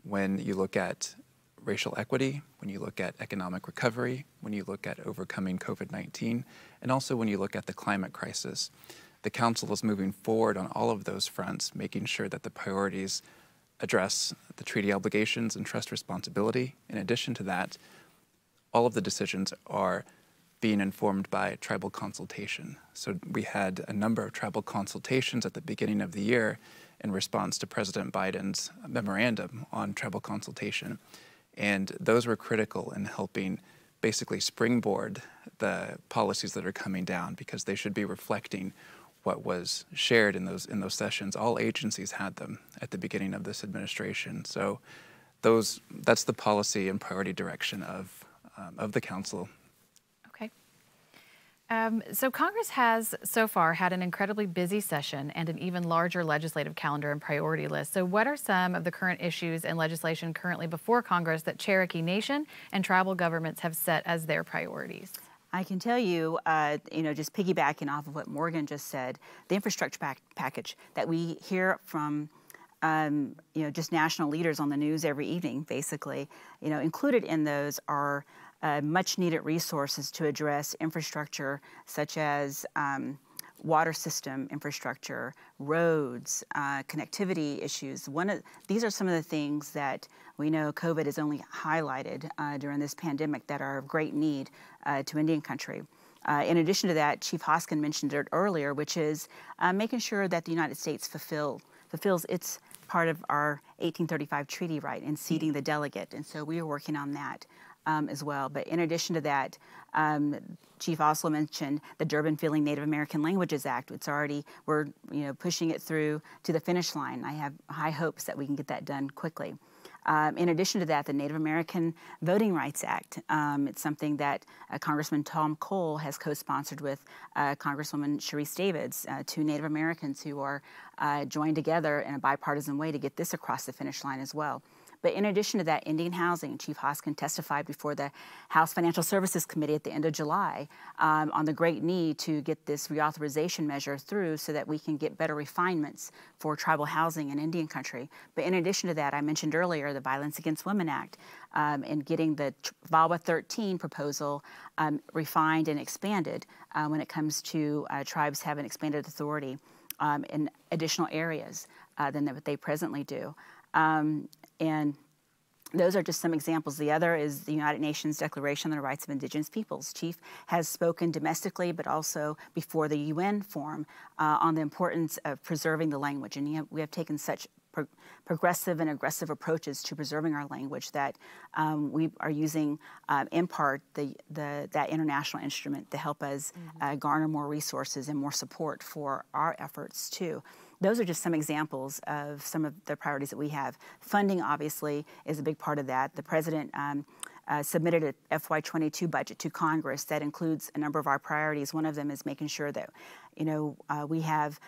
Speaker 8: when you look at racial equity, when you look at economic recovery, when you look at overcoming COVID-19, and also when you look at the climate crisis. The Council is moving forward on all of those fronts, making sure that the priorities address the treaty obligations and trust responsibility. In addition to that, all of the decisions are being informed by tribal consultation. So we had a number of tribal consultations at the beginning of the year in response to President Biden's memorandum on tribal consultation. And those were critical in helping basically springboard the policies that are coming down, because they should be reflecting what was shared in those sessions. All agencies had them at the beginning of this administration. So that's the policy and priority direction of the council.
Speaker 1: Okay. So Congress has so far had an incredibly busy session and an even larger legislative calendar and priority list. So what are some of the current issues and legislation currently before Congress that Cherokee Nation and tribal governments have set as their priorities?
Speaker 10: I can tell you, just piggybacking off of what Morgan just said, the infrastructure package that we hear from, just national leaders on the news every evening, basically, included in those are much needed resources to address infrastructure such as water system infrastructure, roads, connectivity issues. These are some of the things that we know COVID has only highlighted during this pandemic that are of great need to Indian country. In addition to that, Chief Hoskin mentioned it earlier, which is making sure that the United States fulfills its part of our 1835 treaty right in seating the delegate. And so we are working on that as well. But in addition to that, Chief also mentioned the Durban-Feeling Native American Languages Act. We're pushing it through to the finish line. I have high hopes that we can get that done quickly. In addition to that, the Native American Voting Rights Act. It's something that Congressman Tom Cole has co-sponsored with Congresswoman Sharice Davids, two Native Americans who are joined together in a bipartisan way to get this across the finish line as well. But in addition to that, Indian housing, Chief Hoskin testified before the House Financial Services Committee at the end of July on the great need to get this reauthorization measure through so that we can get better refinements for tribal housing in Indian country. But in addition to that, I mentioned earlier the Violence Against Women Act and getting the VAWA 13 proposal refined and expanded when it comes to tribes having expanded authority in additional areas than what they presently do. And those are just some examples. The other is the United Nations Declaration on the Rights of Indigenous Peoples. Chief has spoken domestically, but also before the UN Forum on the importance of preserving the language. And we have taken such progressive and aggressive approaches to preserving our language that we are using, in part, that international instrument to help us garner more resources and more support for our efforts, too. Those are just some examples of some of the priorities that we have. Funding, obviously, is a big part of that. The President submitted a FY22 budget to Congress that includes a number of our priorities. One of them is making sure that, we have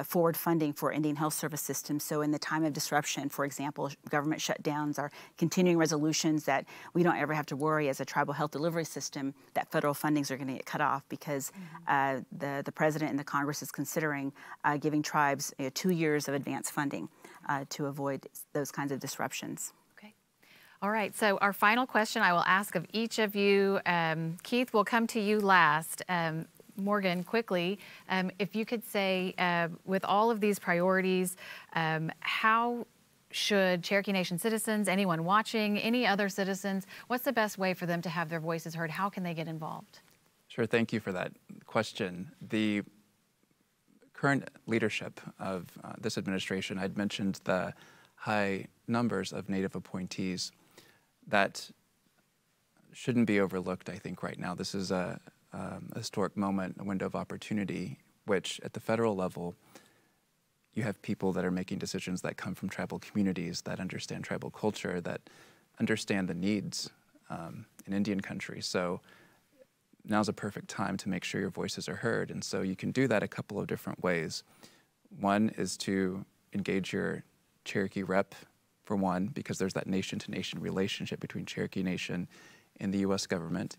Speaker 10: forward funding for Indian health service systems. So in the time of disruption, for example, government shutdowns are continuing resolutions that we don't ever have to worry as a tribal health delivery system that federal fundings are going to get cut off because the President and the Congress is considering giving tribes 2 years of advance funding to avoid those kinds of disruptions.
Speaker 1: All right, so our final question I will ask of each of you. Keith, we'll come to you last. Morgan, quickly, if you could say, with all of these priorities, how should Cherokee Nation citizens, anyone watching, any other citizens, what's the best way for them to have their voices heard? How can they get involved?
Speaker 8: Sure, thank you for that question. The current leadership of this administration, I'd mentioned the high numbers of Native appointees. That shouldn't be overlooked, I think, right now. This is a historic moment, a window of opportunity, which at the federal level, you have people that are making decisions that come from tribal communities, that understand tribal culture, that understand the needs in Indian country. So now's a perfect time to make sure your voices are heard. And so you can do that a couple of different ways. One is to engage your Cherokee rep, for one, because there's that nation-to-nation relationship between Cherokee Nation and the U.S. government.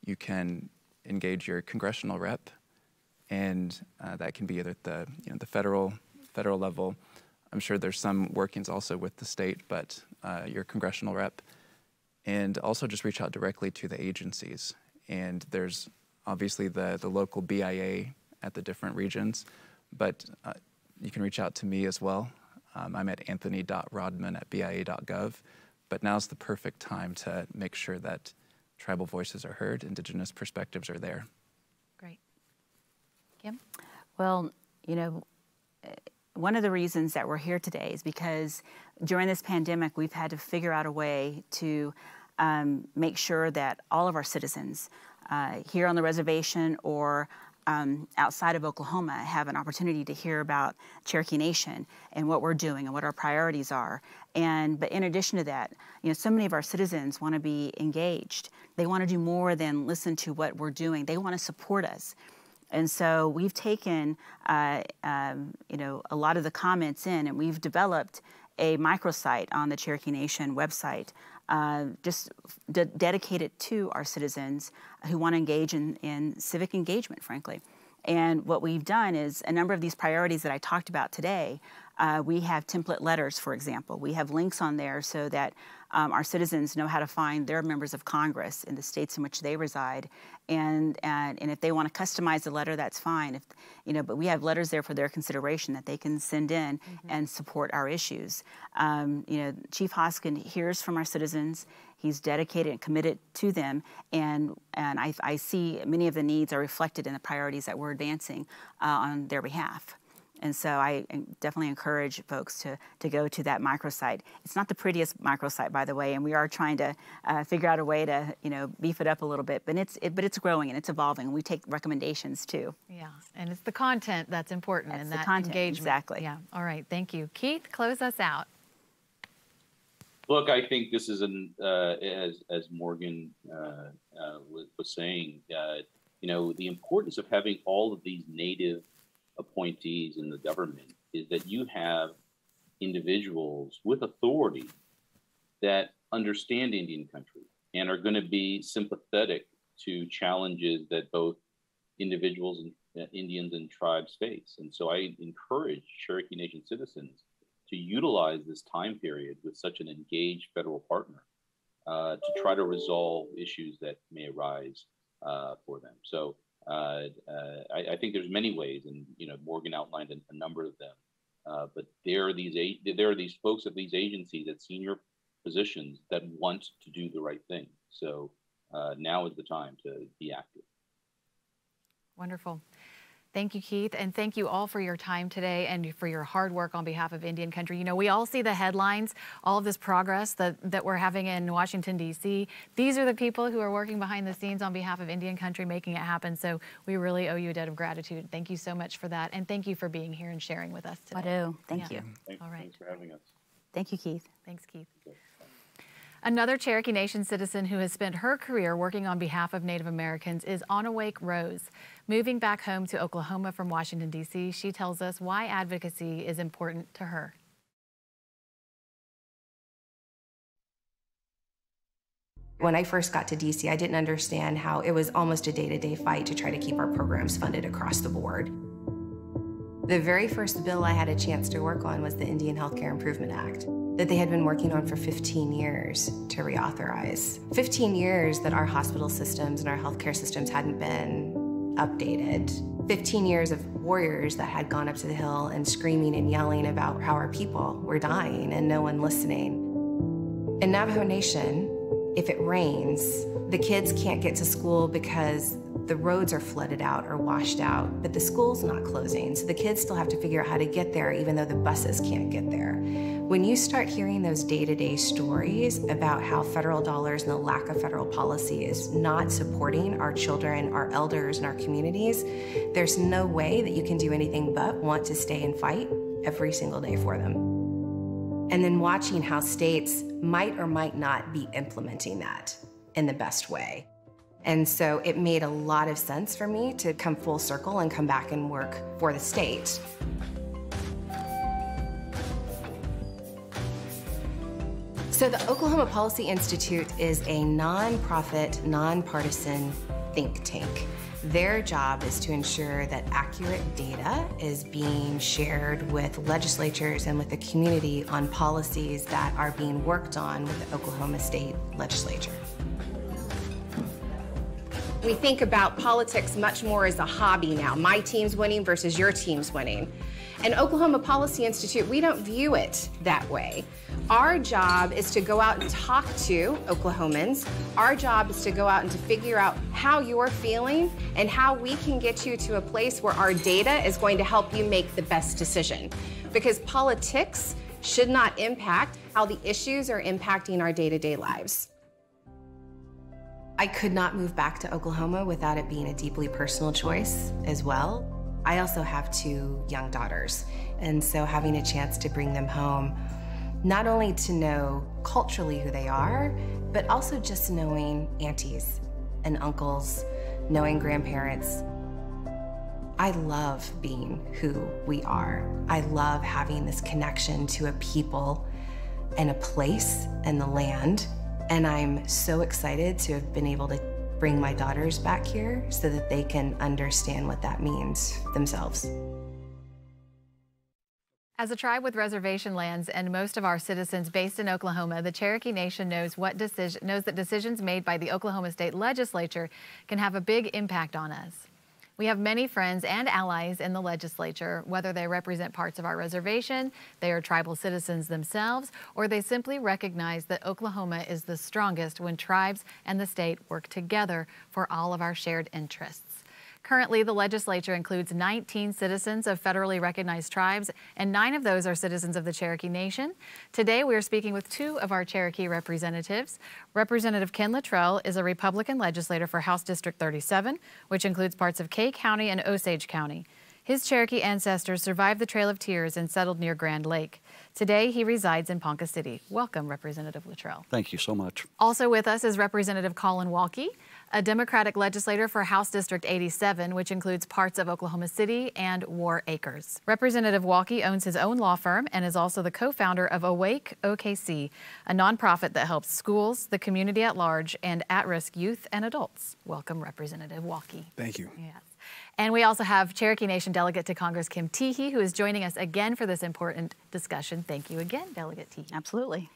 Speaker 8: You can engage your congressional rep, and that can be either at the federal level. I'm sure there's some workings also with the state, but your congressional rep, and also just reach out directly to the agencies. And there's obviously the local BIA at the different regions, but you can reach out to me as well. I'm at anthony.rodman@bia.gov, but now's the perfect time to make sure that tribal voices are heard, indigenous perspectives are there.
Speaker 1: Great. Kim?
Speaker 10: Well, you know, one of the reasons that we're here today is because during this pandemic, we've had to figure out a way to make sure that all of our citizens here on the reservation or outside of Oklahoma have an opportunity to hear about Cherokee Nation and what we're doing and what our priorities are. But in addition to that, you know, so many of our citizens want to be engaged. They want to do more than listen to what we're doing. They want to support us. And so we've taken, you know, a lot of the comments in, and we've developed a microsite on the Cherokee Nation website just dedicated to our citizens who want to engage in civic engagement, frankly. And what we've done is a number of these priorities that I talked about today, we have template letters, for example. We have links on there so that our citizens know how to find their members of Congress in the states in which they reside. And if they want to customize the letter, that's fine. But we have letters there for their consideration that they can send in and support our issues. Chief Hoskin hears from our citizens. He's dedicated and committed to them, and I see many of the needs are reflected in the priorities that we're advancing on their behalf. And so I definitely encourage folks to go to that microsite. It's not the prettiest microsite, by the way, and we are trying to figure out a way to beef it up a little bit. But it's growing and it's evolving. We take recommendations too.
Speaker 1: Yeah, and it's the content that's important and that engagement.
Speaker 10: Exactly.
Speaker 1: Yeah. All right. Thank you, Keith. Close us out.
Speaker 9: Look, I think this is as Morgan was saying. The importance of having all of these Native appointees in the government is that you have individuals with authority that understand Indian country and are going to be sympathetic to challenges that both individuals and Indians and tribes face. And so I encourage Cherokee Nation citizens to utilize this time period with such an engaged federal partner to try to resolve issues that may arise for them. So I think there's many ways, and Morgan outlined a number of them. But there are these folks at these agencies at senior positions that want to do the right thing. So now is the time to be active.
Speaker 1: Wonderful. Thank you, Keith, and thank you all for your time today and for your hard work on behalf of Indian country. We all see the headlines, all of this progress that we're having in Washington, D.C. These are the people who are working behind the scenes on behalf of Indian country, making it happen. So we really owe you a debt of gratitude. Thank you so much for that, and thank you for being here and sharing with us today.
Speaker 10: I do. Thank you.
Speaker 1: All right.
Speaker 9: Thanks for having us.
Speaker 10: Thank you, Keith.
Speaker 1: Thanks, Keith. Another Cherokee Nation citizen who has spent her career working on behalf of Native Americans is Onawake Rose. Moving back home to Oklahoma from Washington, D.C., she tells us why advocacy is important to her.
Speaker 11: When I first got to D.C., I didn't understand how it was almost a day-to-day fight to try to keep our programs funded across the board. The very first bill I had a chance to work on was the Indian Healthcare Improvement Act that they had been working on for 15 years to reauthorize. 15 years that our hospital systems and our healthcare systems hadn't been updated. 15 years of warriors that had gone up to the Hill and screaming and yelling about how our people were dying and no one listening. In Navajo Nation, if it rains, the kids can't get to school because the roads are flooded out or washed out, but the school's not closing, so the kids still have to figure out how to get there even though the buses can't get there. When you start hearing those day-to-day stories about how federal dollars and the lack of federal policy is not supporting our children, our elders, and our communities, there's no way that you can do anything but want to stay and fight every single day for them. And then watching how states might or might not be implementing that in the best way. And so it made a lot of sense for me to come full circle and come back and work for the state. So the Oklahoma Policy Institute is a nonprofit, nonpartisan think tank. Their job is to ensure that accurate data is being shared with legislatures and with the community on policies that are being worked on with the Oklahoma State Legislature. We think about politics much more as a hobby now. My team's winning versus your team's winning. And Oklahoma Policy Institute, we don't view it that way. Our job is to go out and talk to Oklahomans. Our job is to go out and to figure out how you're feeling and how we can get you to a place where our data is going to help you make the best decision. Because politics should not impact how the issues are impacting our day-to-day lives. I could not move back to Oklahoma without it being a deeply personal choice as well. I also have 2 young daughters, and so having a chance to bring them home, not only to know culturally who they are, but also just knowing aunties and uncles, knowing grandparents. I love being who we are. I love having this connection to a people and a place and the land. And I'm so excited to have been able to bring my daughters back here so that they can understand what that means themselves.
Speaker 1: As a tribe with reservation lands and most of our citizens based in Oklahoma, the Cherokee Nation knows that decisions made by the Oklahoma State Legislature can have a big impact on us. We have many friends and allies in the legislature, whether they represent parts of our reservation, they are tribal citizens themselves, or they simply recognize that Oklahoma is the strongest when tribes and the state work together for all of our shared interests. Currently, the legislature includes 19 citizens of federally recognized tribes, and 9 of those are citizens of the Cherokee Nation. Today, we are speaking with 2 of our Cherokee representatives. Representative Ken Luttrell is a Republican legislator for House District 37, which includes parts of Kay County and Osage County. His Cherokee ancestors survived the Trail of Tears and settled near Grand Lake. Today, he resides in Ponca City. Welcome, Representative Luttrell.
Speaker 12: Thank you so much.
Speaker 1: Also with us is Representative Colin Walke, a Democratic legislator for House District 87, which includes parts of Oklahoma City and War Acres. Representative Walke owns his own law firm and is also the co-founder of Awake OKC, a nonprofit that helps schools, the community at large, and at-risk youth and adults. Welcome, Representative Walke.
Speaker 12: Thank you.
Speaker 1: Yes. And we also have Cherokee Nation Delegate to Congress Kim Teehee, who is joining us again for this important discussion. Thank you again, Delegate Teehee.
Speaker 10: Absolutely.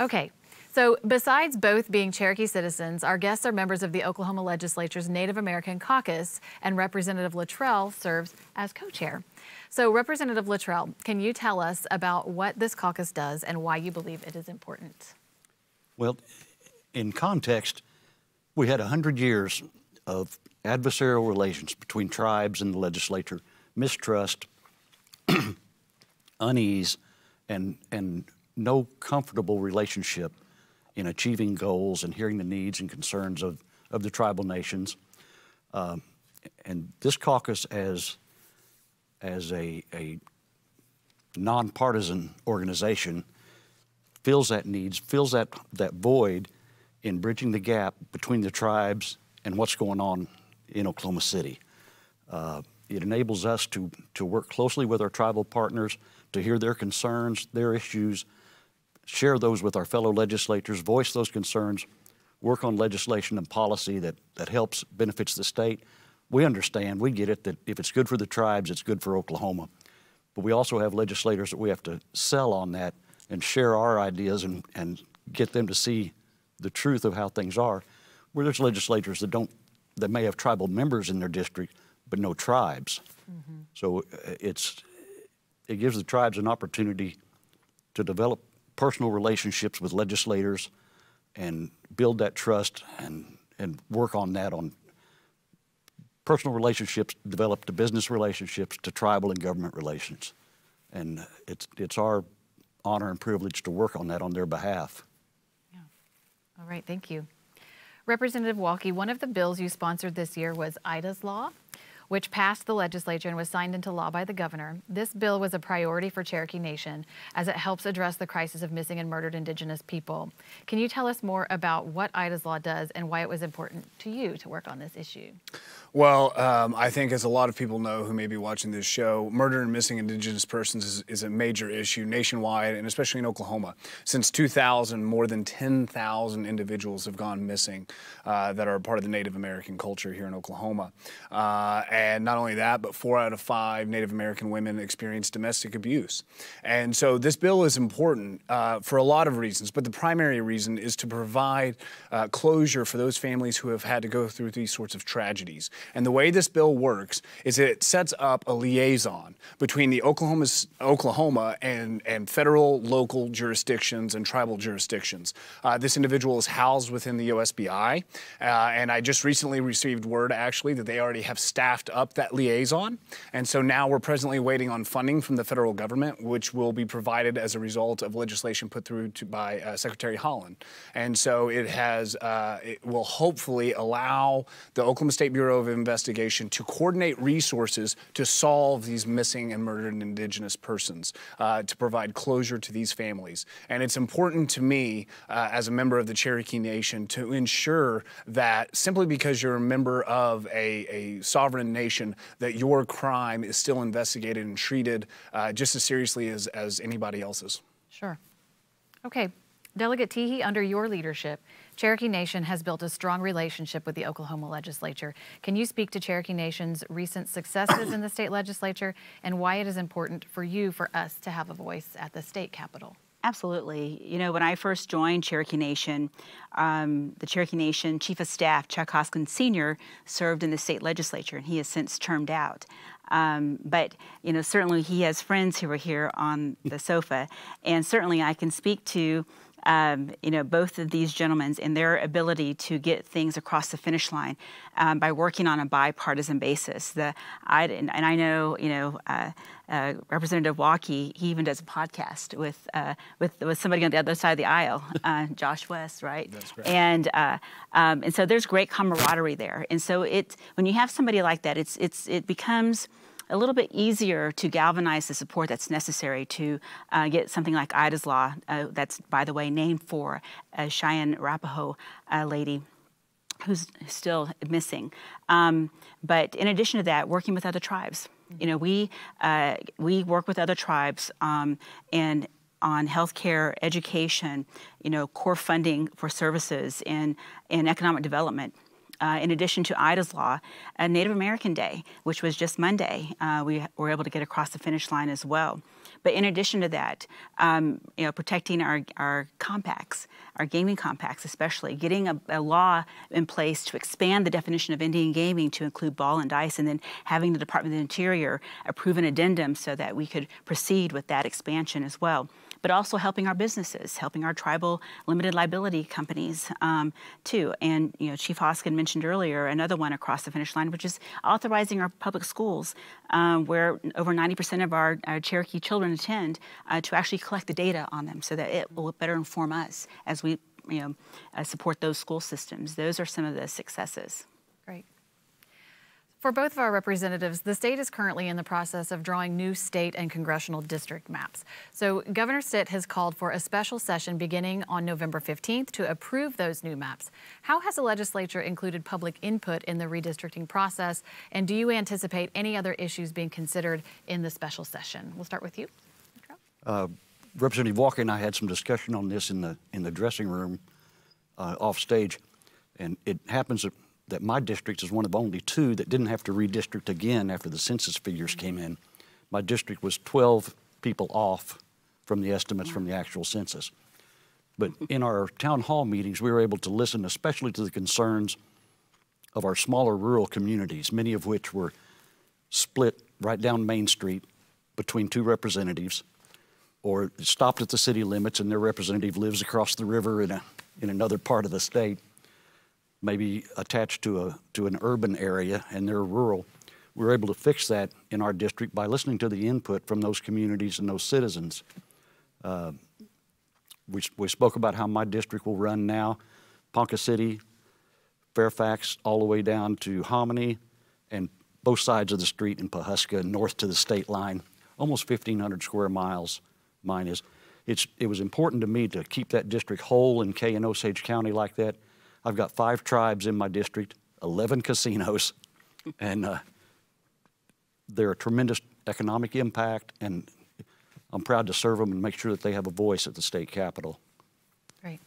Speaker 1: Okay. So besides both being Cherokee citizens, our guests are members of the Oklahoma Legislature's Native American Caucus, and Representative Luttrell serves as co-chair. So Representative Luttrell, can you tell us about what this caucus does and why you believe it is important?
Speaker 12: Well, in context, we had 100 years of adversarial relations between tribes and the legislature, mistrust, unease, and no comfortable relationship in achieving goals and hearing the needs and concerns of the tribal nations. And this caucus, as a nonpartisan organization, fills that needs, fills that void in bridging the gap between the tribes and what's going on in Oklahoma City. It enables us to work closely with our tribal partners, to hear their concerns, their issues, share those with our fellow legislators, voice those concerns, work on legislation and policy that helps, benefits the state. We understand, we get it, that if it's good for the tribes, it's good for Oklahoma. But we also have legislators that we have to sell on that and share our ideas and get them to see the truth of how things are. Where there's legislators that may have tribal members in their district, but no tribes. Mm-hmm. So it gives the tribes an opportunity to develop personal relationships with legislators and build that trust and work on that, on personal relationships, develop to business relationships, to tribal and government relations. And it's our honor and privilege to work on that on their behalf.
Speaker 1: Yeah. All right, thank you. Representative Walke, one of the bills you sponsored this year was Ida's Law, which passed the legislature and was signed into law by the governor. This bill was a priority for Cherokee Nation as it helps address the crisis of missing and murdered Indigenous people. Can you tell us more about what Ida's Law does and why it was important to you to work on this issue?
Speaker 13: Well, I think, as a lot of people know who may be watching this show, murder and missing Indigenous persons is a major issue nationwide, and especially in Oklahoma. Since 2000, more than 10,000 individuals have gone missing that are part of the Native American culture here in Oklahoma. And not only that, but 4 out of 5 Native American women experience domestic abuse. And so this bill is important for a lot of reasons, but the primary reason is to provide closure for those families who have had to go through these sorts of tragedies. And the way this bill works is it sets up a liaison between the Oklahoma and federal, local jurisdictions and tribal jurisdictions. This individual is housed within the OSBI, and I just recently received word actually that they already have staffed up that liaison. And so now we're presently waiting on funding from the federal government, which will be provided as a result of legislation put through by Secretary Holland. And so it will hopefully allow the Oklahoma State Bureau of Investigation to coordinate resources to solve these missing and murdered Indigenous persons, to provide closure to these families. And it's important to me, as a member of the Cherokee Nation, to ensure that simply because you're a member of a sovereign nation, that your crime is still investigated and treated just as seriously as anybody else's.
Speaker 1: Sure. Okay. Delegate Teehee, under your leadership, Cherokee Nation has built a strong relationship with the Oklahoma legislature. Can you speak to Cherokee Nation's recent successes in the state legislature and why it is important for us to have a voice at the state capitol?
Speaker 10: Absolutely. You know, when I first joined Cherokee Nation, the Cherokee Nation Chief of Staff, Chuck Hoskin Sr., served in the state legislature, and he has since termed out. But, you know, certainly he has friends who are here on the sofa, and certainly I can speak to you know, both of these gentlemen and their ability to get things across the finish line by working on a bipartisan basis. And I know, you know, Representative Walkie, he even does a podcast with somebody on the other side of the aisle, Josh West, right? That's great. And so there's great camaraderie there. And so when you have somebody like that, it becomes a little bit easier to galvanize the support that's necessary to get something like Ida's Law, that's, by the way, named for a Cheyenne Arapaho lady who's still missing. But in addition to that, working with other tribes. You know, we work with other tribes and on healthcare, education, you know, core funding for services and economic development. In addition to Ida's Law, Native American Day, which was just Monday, we were able to get across the finish line as well. But in addition to that, you know, protecting our compacts, our gaming compacts especially, getting a law in place to expand the definition of Indian gaming to include ball and dice, and then having the Department of the Interior approve an addendum so that we could proceed with that expansion as well. But also helping our businesses, helping our tribal limited liability companies too. And, you know, Chief Hoskin mentioned earlier another one across the finish line, which is authorizing our public schools, where over 90% of our Cherokee children attend, to actually collect the data on them so that it will better inform us as we, you know, support those school systems. Those are some of the successes.
Speaker 1: Great. For both of our representatives, the state is currently in the process of drawing new state and congressional district maps. So Governor Stitt has called for a special session beginning on November 15th to approve those new maps. How has the legislature included public input in the redistricting process? And do you anticipate any other issues being considered in the special session? We'll start with you.
Speaker 12: Representative Walker and I had some discussion on this in the dressing room off stage, and it happens that my district is one of only two that didn't have to redistrict again after the census figures came in. My district was 12 people off from the estimates from the actual census. But in our town hall meetings, we were able to listen especially to the concerns of our smaller rural communities, many of which were split right down Main Street between two representatives, or stopped at the city limits and their representative lives across the river in another part of the state, maybe attached to an urban area and they're rural. We were able to fix that in our district by listening to the input from those communities and those citizens. We spoke about how my district will run now, Ponca City, Fairfax, all the way down to Hominy, and both sides of the street in Pawhuska, north to the state line, almost 1,500 square miles mine is. It was important to me to keep that district whole in Kay and Osage County like that. I've got 5 tribes in my district, 11 casinos, and they're a tremendous economic impact, and I'm proud to serve them and make sure that they have a voice at the state capitol.
Speaker 1: Great.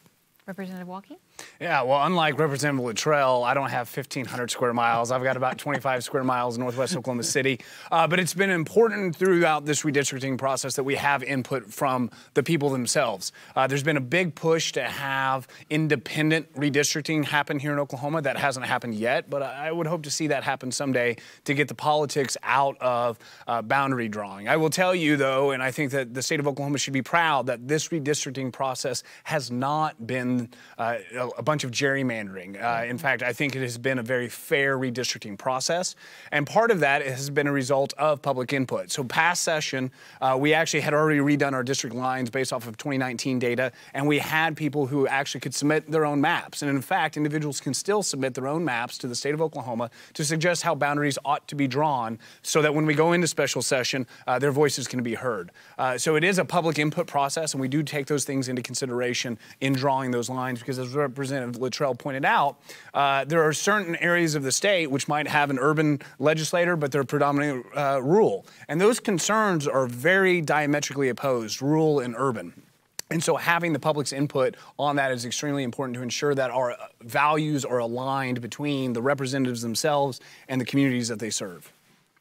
Speaker 1: Representative Walkie?
Speaker 13: Yeah, well, unlike Representative Luttrell, I don't have 1,500 square miles. I've got about 25 square miles in northwest Oklahoma City. But it's been important throughout this redistricting process that we have input from the people themselves. There's been a big push to have independent redistricting happen here in Oklahoma. That hasn't happened yet, but I would hope to see that happen someday to get the politics out of boundary drawing. I will tell you, though, and I think that the state of Oklahoma should be proud that this redistricting process has not been a bunch of gerrymandering. In fact, I think it has been a very fair redistricting process. And part of that has been a result of public input. So past session, we actually had already redone our district lines based off of 2019 data, and we had people who actually could submit their own maps. And in fact, individuals can still submit their own maps to the state of Oklahoma to suggest how boundaries ought to be drawn so that when we go into special session, their voices can be heard. So it is a public input process, and we do take those things into consideration in drawing those lines, because as Representative Luttrell pointed out, there are certain areas of the state which might have an urban legislator, but they're predominantly rural. And those concerns are very diametrically opposed, rural and urban. And so having the public's input on that is extremely important to ensure that our values are aligned between the representatives themselves and the communities that they serve.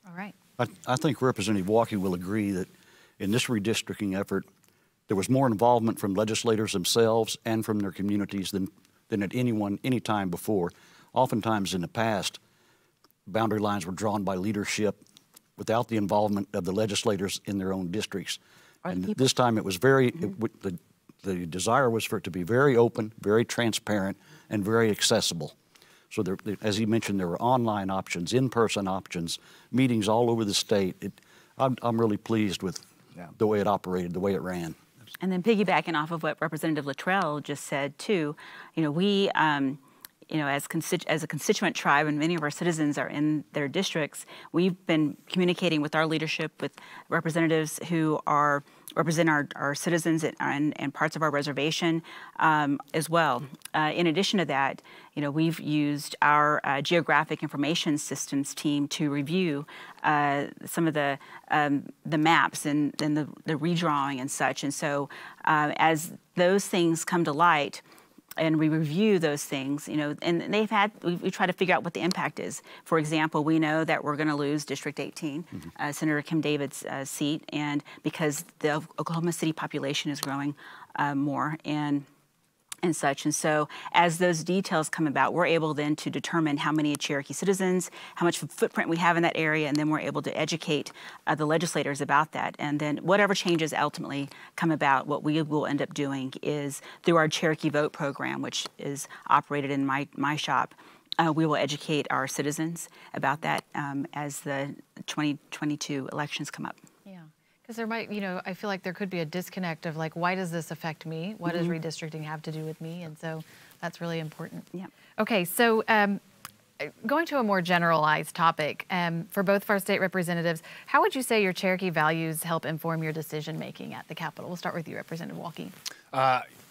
Speaker 1: All right.
Speaker 12: I think Representative Walkie will agree that in this redistricting effort, there was more involvement from legislators themselves and from their communities than at any time before. Oftentimes in the past, boundary lines were drawn by leadership without the involvement of the legislators in their own districts. And this time it was very, the desire was for it to be very open, very transparent, and very accessible. So there, as he mentioned, there were online options, in-person options, meetings all over the state. I'm really pleased with the way it operated, the way it ran.
Speaker 10: And then piggybacking off of what Representative Luttrell just said too, we, as a constituent tribe, and many of our citizens are in their districts, we've been communicating with our leadership, with representatives who represent our citizens and parts of our reservation as well. In addition to that, we've used our geographic information systems team to review some of the maps and the redrawing and such. And so as those things come to light, and we review those things, and we try to figure out what the impact is. For example, we know that we're going to lose District 18, Senator Kim David's seat, and because the Oklahoma City population is growing more and such. And so as those details come about, we're able then to determine how many Cherokee citizens, how much footprint we have in that area, and then we're able to educate the legislators about that. And then whatever changes ultimately come about, what we will end up doing is through our Cherokee Vote program, which is operated in my shop, we will educate our citizens about that as the 2022 elections come up.
Speaker 1: Because there might, I feel like there could be a disconnect of like, why does this affect me? What does redistricting have to do with me? And so that's really important. Yeah. Okay, so going to a more generalized topic, for both of our state representatives, how would you say your Cherokee values help inform your decision making at the Capitol? We'll start with you, Representative Walkie.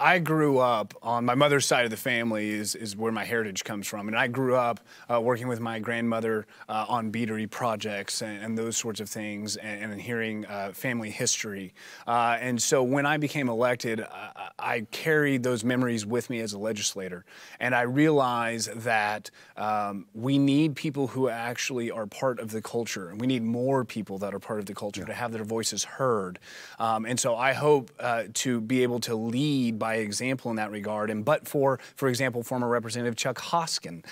Speaker 13: I grew up on my mother's side of the family is where my heritage comes from. And I grew up working with my grandmother on beatery projects and those sorts of things and hearing family history. And so when I became elected, I carried those memories with me as a legislator. And I realized that we need people who actually are part of the culture. And we need more people that are part of the culture to have their voices heard. And so I hope to be able to lead by example in that regard. And but for example, former Representative Chuck Hoskin,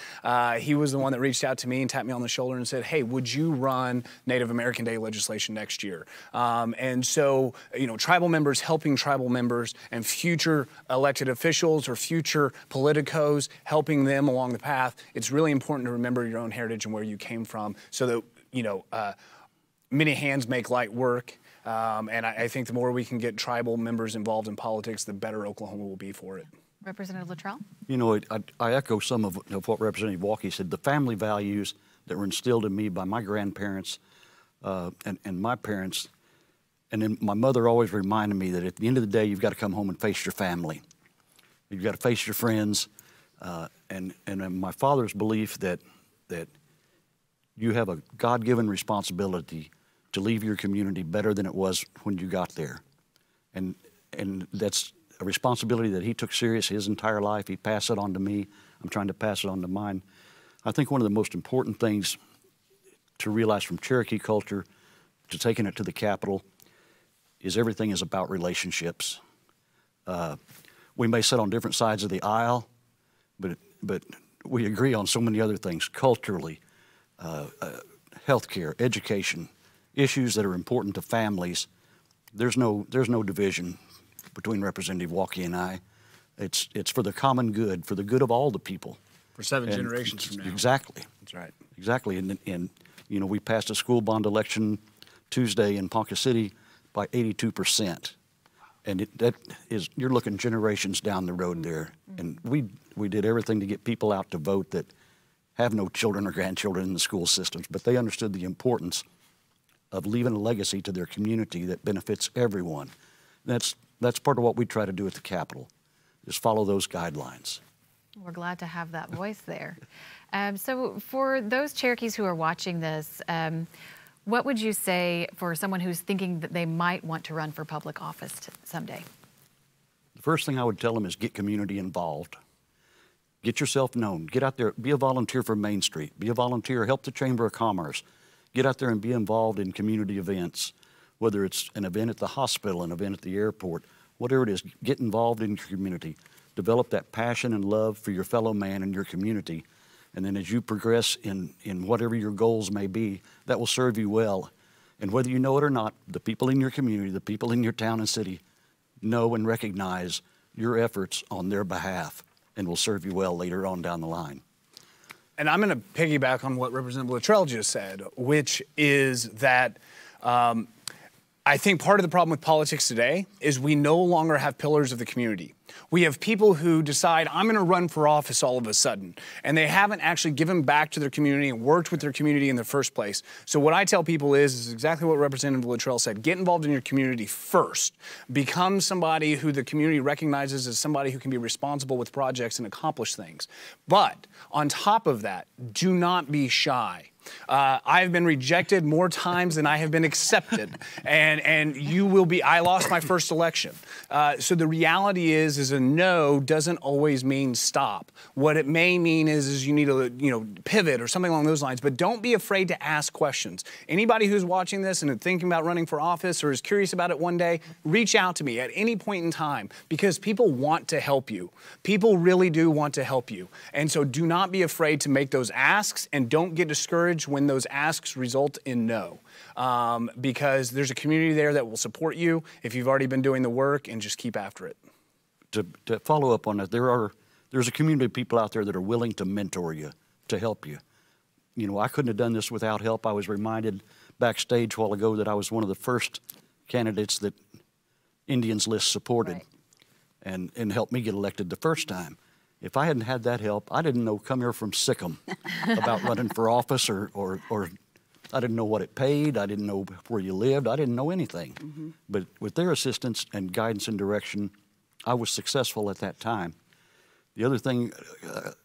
Speaker 13: he was the one that reached out to me and tapped me on the shoulder and said, hey, would you run Native American Day legislation next year? And so, tribal members helping tribal members and future elected officials or future politicos helping them along the path. It's really important to remember your own heritage and where you came from so that, many hands make light work. And I think the more we can get tribal members involved in politics, the better Oklahoma will be for it.
Speaker 1: Representative Luttrell?
Speaker 12: I echo some of what Representative Walkie said. The family values that were instilled in me by my grandparents and my parents, and then my mother always reminded me that at the end of the day, you've got to come home and face your family. You've got to face your friends. And my father's belief that you have a God-given responsibility to leave your community better than it was when you got there. And that's a responsibility that he took serious his entire life. He passed it on to me. I'm trying to pass it on to mine. I think one of the most important things to realize from Cherokee culture to taking it to the Capitol is everything is about relationships. We may sit on different sides of the aisle, but we agree on so many other things, culturally, healthcare, education, issues that are important to families. There's no division between Representative Walkie and I. It's for the common good, for the good of all the people.
Speaker 13: For 7 generations from now.
Speaker 12: Exactly.
Speaker 13: That's right.
Speaker 12: Exactly. And you know, we passed a school bond election Tuesday in Ponca City by 82%. And you're looking generations down the road there. And we did everything to get people out to vote that have no children or grandchildren in the school systems, but they understood the importance of leaving a legacy to their community that benefits everyone. That's part of what we try to do at the Capitol, is follow those guidelines.
Speaker 1: We're glad to have that voice there. So for those Cherokees who are watching this, what would you say for someone who's thinking that they might want to run for public office someday?
Speaker 12: The first thing I would tell them is get community involved. Get yourself known. Get out there, be a volunteer for Main Street. Be a volunteer, help the Chamber of Commerce. Get out there and be involved in community events, whether it's an event at the hospital, an event at the airport, whatever it is, get involved in your community. Develop that passion and love for your fellow man and your community. And then as you progress in whatever your goals may be, that will serve you well. And whether you know it or not, the people in your community, the people in your town and city know and recognize your efforts on their behalf and will serve you well later on down the line.
Speaker 13: And I'm going to piggyback on what Representative Luttrell just said, which is that I think part of the problem with politics today is we no longer have pillars of the community. We have people who decide, I'm going to run for office all of a sudden, and they haven't actually given back to their community and worked with their community in the first place. So what I tell people is exactly what Representative Luttrell said. Get involved in your community first. Become somebody who the community recognizes as somebody who can be responsible with projects and accomplish things. But on top of that, do not be shy. I've been rejected more times than I have been accepted, and you will be. I lost my first election, so the reality is a no doesn't always mean stop. What it may mean is you need to pivot or something along those lines. But don't be afraid to ask questions. Anybody who's watching this and thinking about running for office or is curious about it one day, reach out to me at any point in time, because people want to help you. People really do want to help you, and so do not be afraid to make those asks, and don't get discouraged when those asks result in no, because there's a community there that will support you if you've already been doing the work, and just keep after it.
Speaker 12: To follow up on that, there's a community of people out there that are willing to mentor you, to help you. You know, I couldn't have done this without help. I was reminded backstage a while ago that I was one of the first candidates that Indians List supported, right, and helped me get elected the first time. If I hadn't had that help, I didn't know, come here from Sikkim, about running for office, or I didn't know what it paid. I didn't know where you lived. I didn't know anything. Mm-hmm. But with their assistance and guidance and direction, I was successful at that time. The other thing,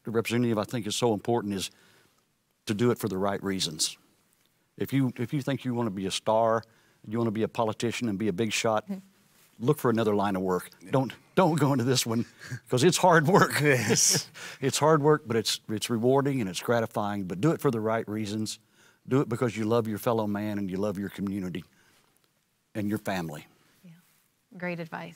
Speaker 12: Representative, I think is so important is to do it for the right reasons. If you think you want to be a star, you want to be a politician and be a big shot, look for another line of work. Don't go into this one, because it's hard work. Yes. It's hard work, but it's rewarding and it's gratifying. But do it for the right reasons. Do it because you love your fellow man and you love your community and your family.
Speaker 1: Yeah. Great advice.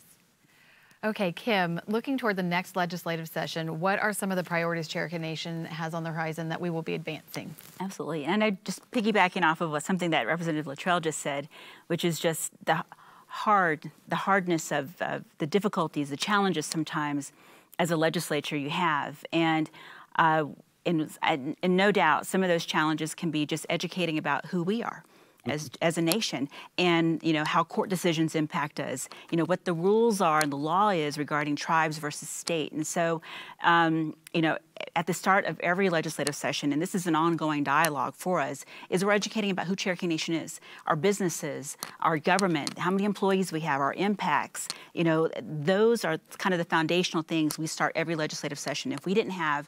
Speaker 1: Okay, Kim, looking toward the next legislative session, what are some of the priorities Cherokee Nation has on the horizon that we will be advancing?
Speaker 10: Absolutely. And I just piggybacking off of something that Representative Luttrell just said, which is just the hardness of the difficulties, the challenges sometimes as a legislature you have. And no doubt some of those challenges can be just educating about who we are as a nation, and how court decisions impact us, what the rules are and the law is regarding tribes versus state. And so at the start of every legislative session, and this is an ongoing dialogue for us, is we're educating about who Cherokee Nation is, our businesses, our government, how many employees we have, our impacts. Those are kind of the foundational things we start every legislative session. If we didn't have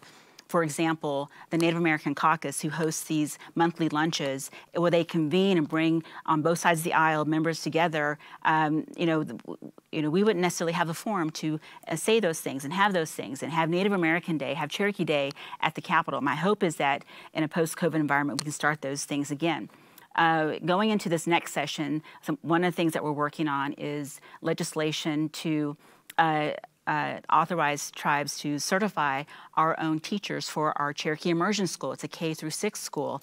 Speaker 10: for example, the Native American Caucus, who hosts these monthly lunches, where they convene and bring on both sides of the aisle members together, we wouldn't necessarily have a forum to say those things and have Native American Day, have Cherokee Day at the Capitol. My hope is that in a post-COVID environment, we can start those things again. Going into this next session, one of the things that we're working on is legislation to authorize tribes to certify our own teachers for our Cherokee Immersion school. It's a K through 6 school.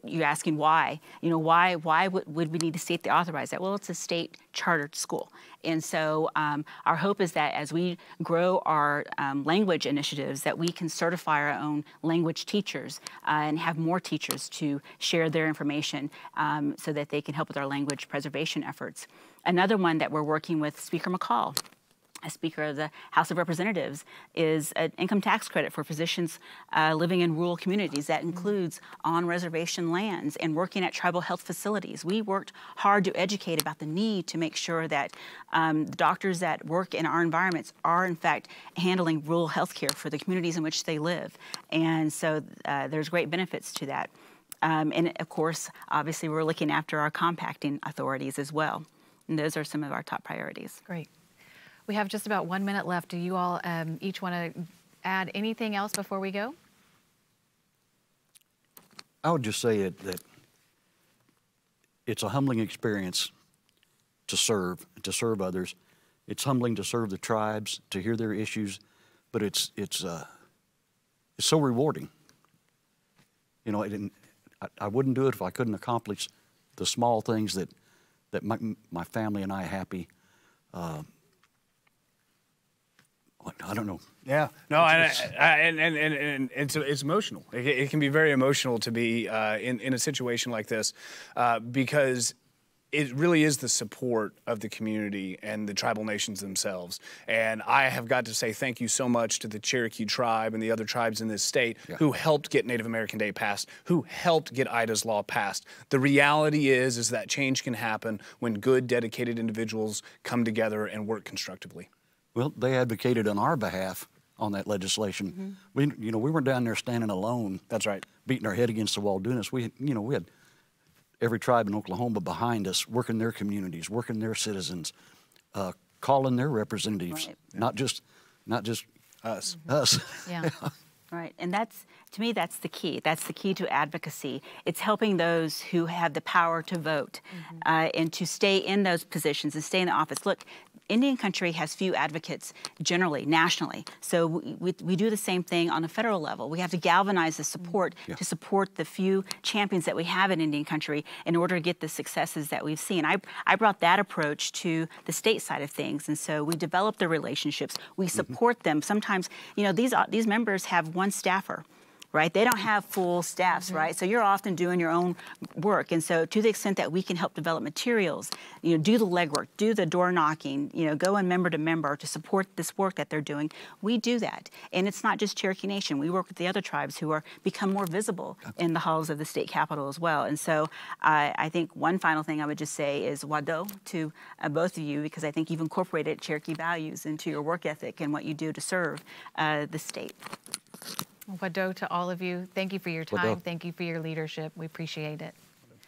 Speaker 10: You're asking why? Why would we need to state the authorize that? Well, it's a state chartered school. And so our hope is that as we grow our language initiatives, that we can certify our own language teachers and have more teachers to share their information so that they can help with our language preservation efforts. Another one that we're working with Speaker McCall, a Speaker of the House of Representatives, is an income tax credit for physicians living in rural communities. That includes on-reservation lands and working at tribal health facilities. We worked hard to educate about the need to make sure that the doctors that work in our environments are, in fact, handling rural health care for the communities in which they live. And so there's great benefits to that. And of course, obviously, we're looking after our compacting authorities as well. And those are some of our top priorities.
Speaker 1: Great. We have just about 1 minute left. Do you all each want to add anything else before we go?
Speaker 12: I would just say that it's a humbling experience to serve others. It's humbling to serve the tribes, to hear their issues, but it's so rewarding. I wouldn't do it if I couldn't accomplish the small things that make my family and I happy. I don't know.
Speaker 13: Yeah, no, and it's emotional. It can be very emotional to be in a situation like this because it really is the support of the community and the tribal nations themselves. And I have got to say thank you so much to the Cherokee tribe and the other tribes in this state who helped get Native American Day passed, who helped get Ida's law passed. The reality is that change can happen when good, dedicated individuals come together and work constructively.
Speaker 12: Well, they advocated on our behalf on that legislation. We weren't down there standing alone.
Speaker 13: That's right.
Speaker 12: Beating our head against the wall doing this. We had every tribe in Oklahoma behind us, working their communities, working their citizens, calling their representatives, not just
Speaker 13: us.
Speaker 10: Yeah. Right, and to me, that's the key. That's the key to advocacy. It's helping those who have the power to vote and to stay in those positions and stay in the office. Look, Indian country has few advocates generally, nationally. So we do the same thing on a federal level. We have to galvanize the support to support the few champions that we have in Indian country in order to get the successes that we've seen. I brought that approach to the state side of things, and so we develop the relationships. We support them. Sometimes, these members have one staffer. Right? They don't have full staffs, right? So you're often doing your own work. And so to the extent that we can help develop materials, do the legwork, do the door knocking, go in member to member to support this work that they're doing, we do that. And it's not just Cherokee Nation. We work with the other tribes who become more visible in the halls of the state capitol as well. And so I think one final thing I would just say is wado to both of you, because I think you've incorporated Cherokee values into your work ethic and what you do to serve the state.
Speaker 1: Wado to all of you. Thank you for your time. Thank you for your leadership. We appreciate it.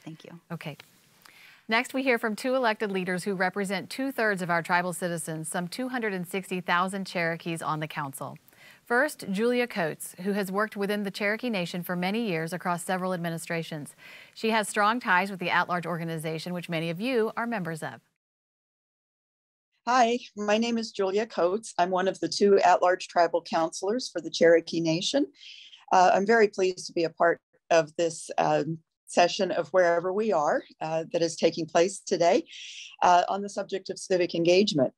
Speaker 10: Thank you.
Speaker 1: Okay. Next, we hear from 2 elected leaders who represent 2/3 of our tribal citizens, some 260,000 Cherokees on the council. First, Julia Coates, who has worked within the Cherokee Nation for many years across several administrations. She has strong ties with the at-large organization, which many of you are members of.
Speaker 14: Hi, my name is Julia Coates. I'm one of the 2 at-large tribal counselors for the Cherokee Nation. I'm very pleased to be a part of this session of Wherever We Are that is taking place today on the subject of civic engagement.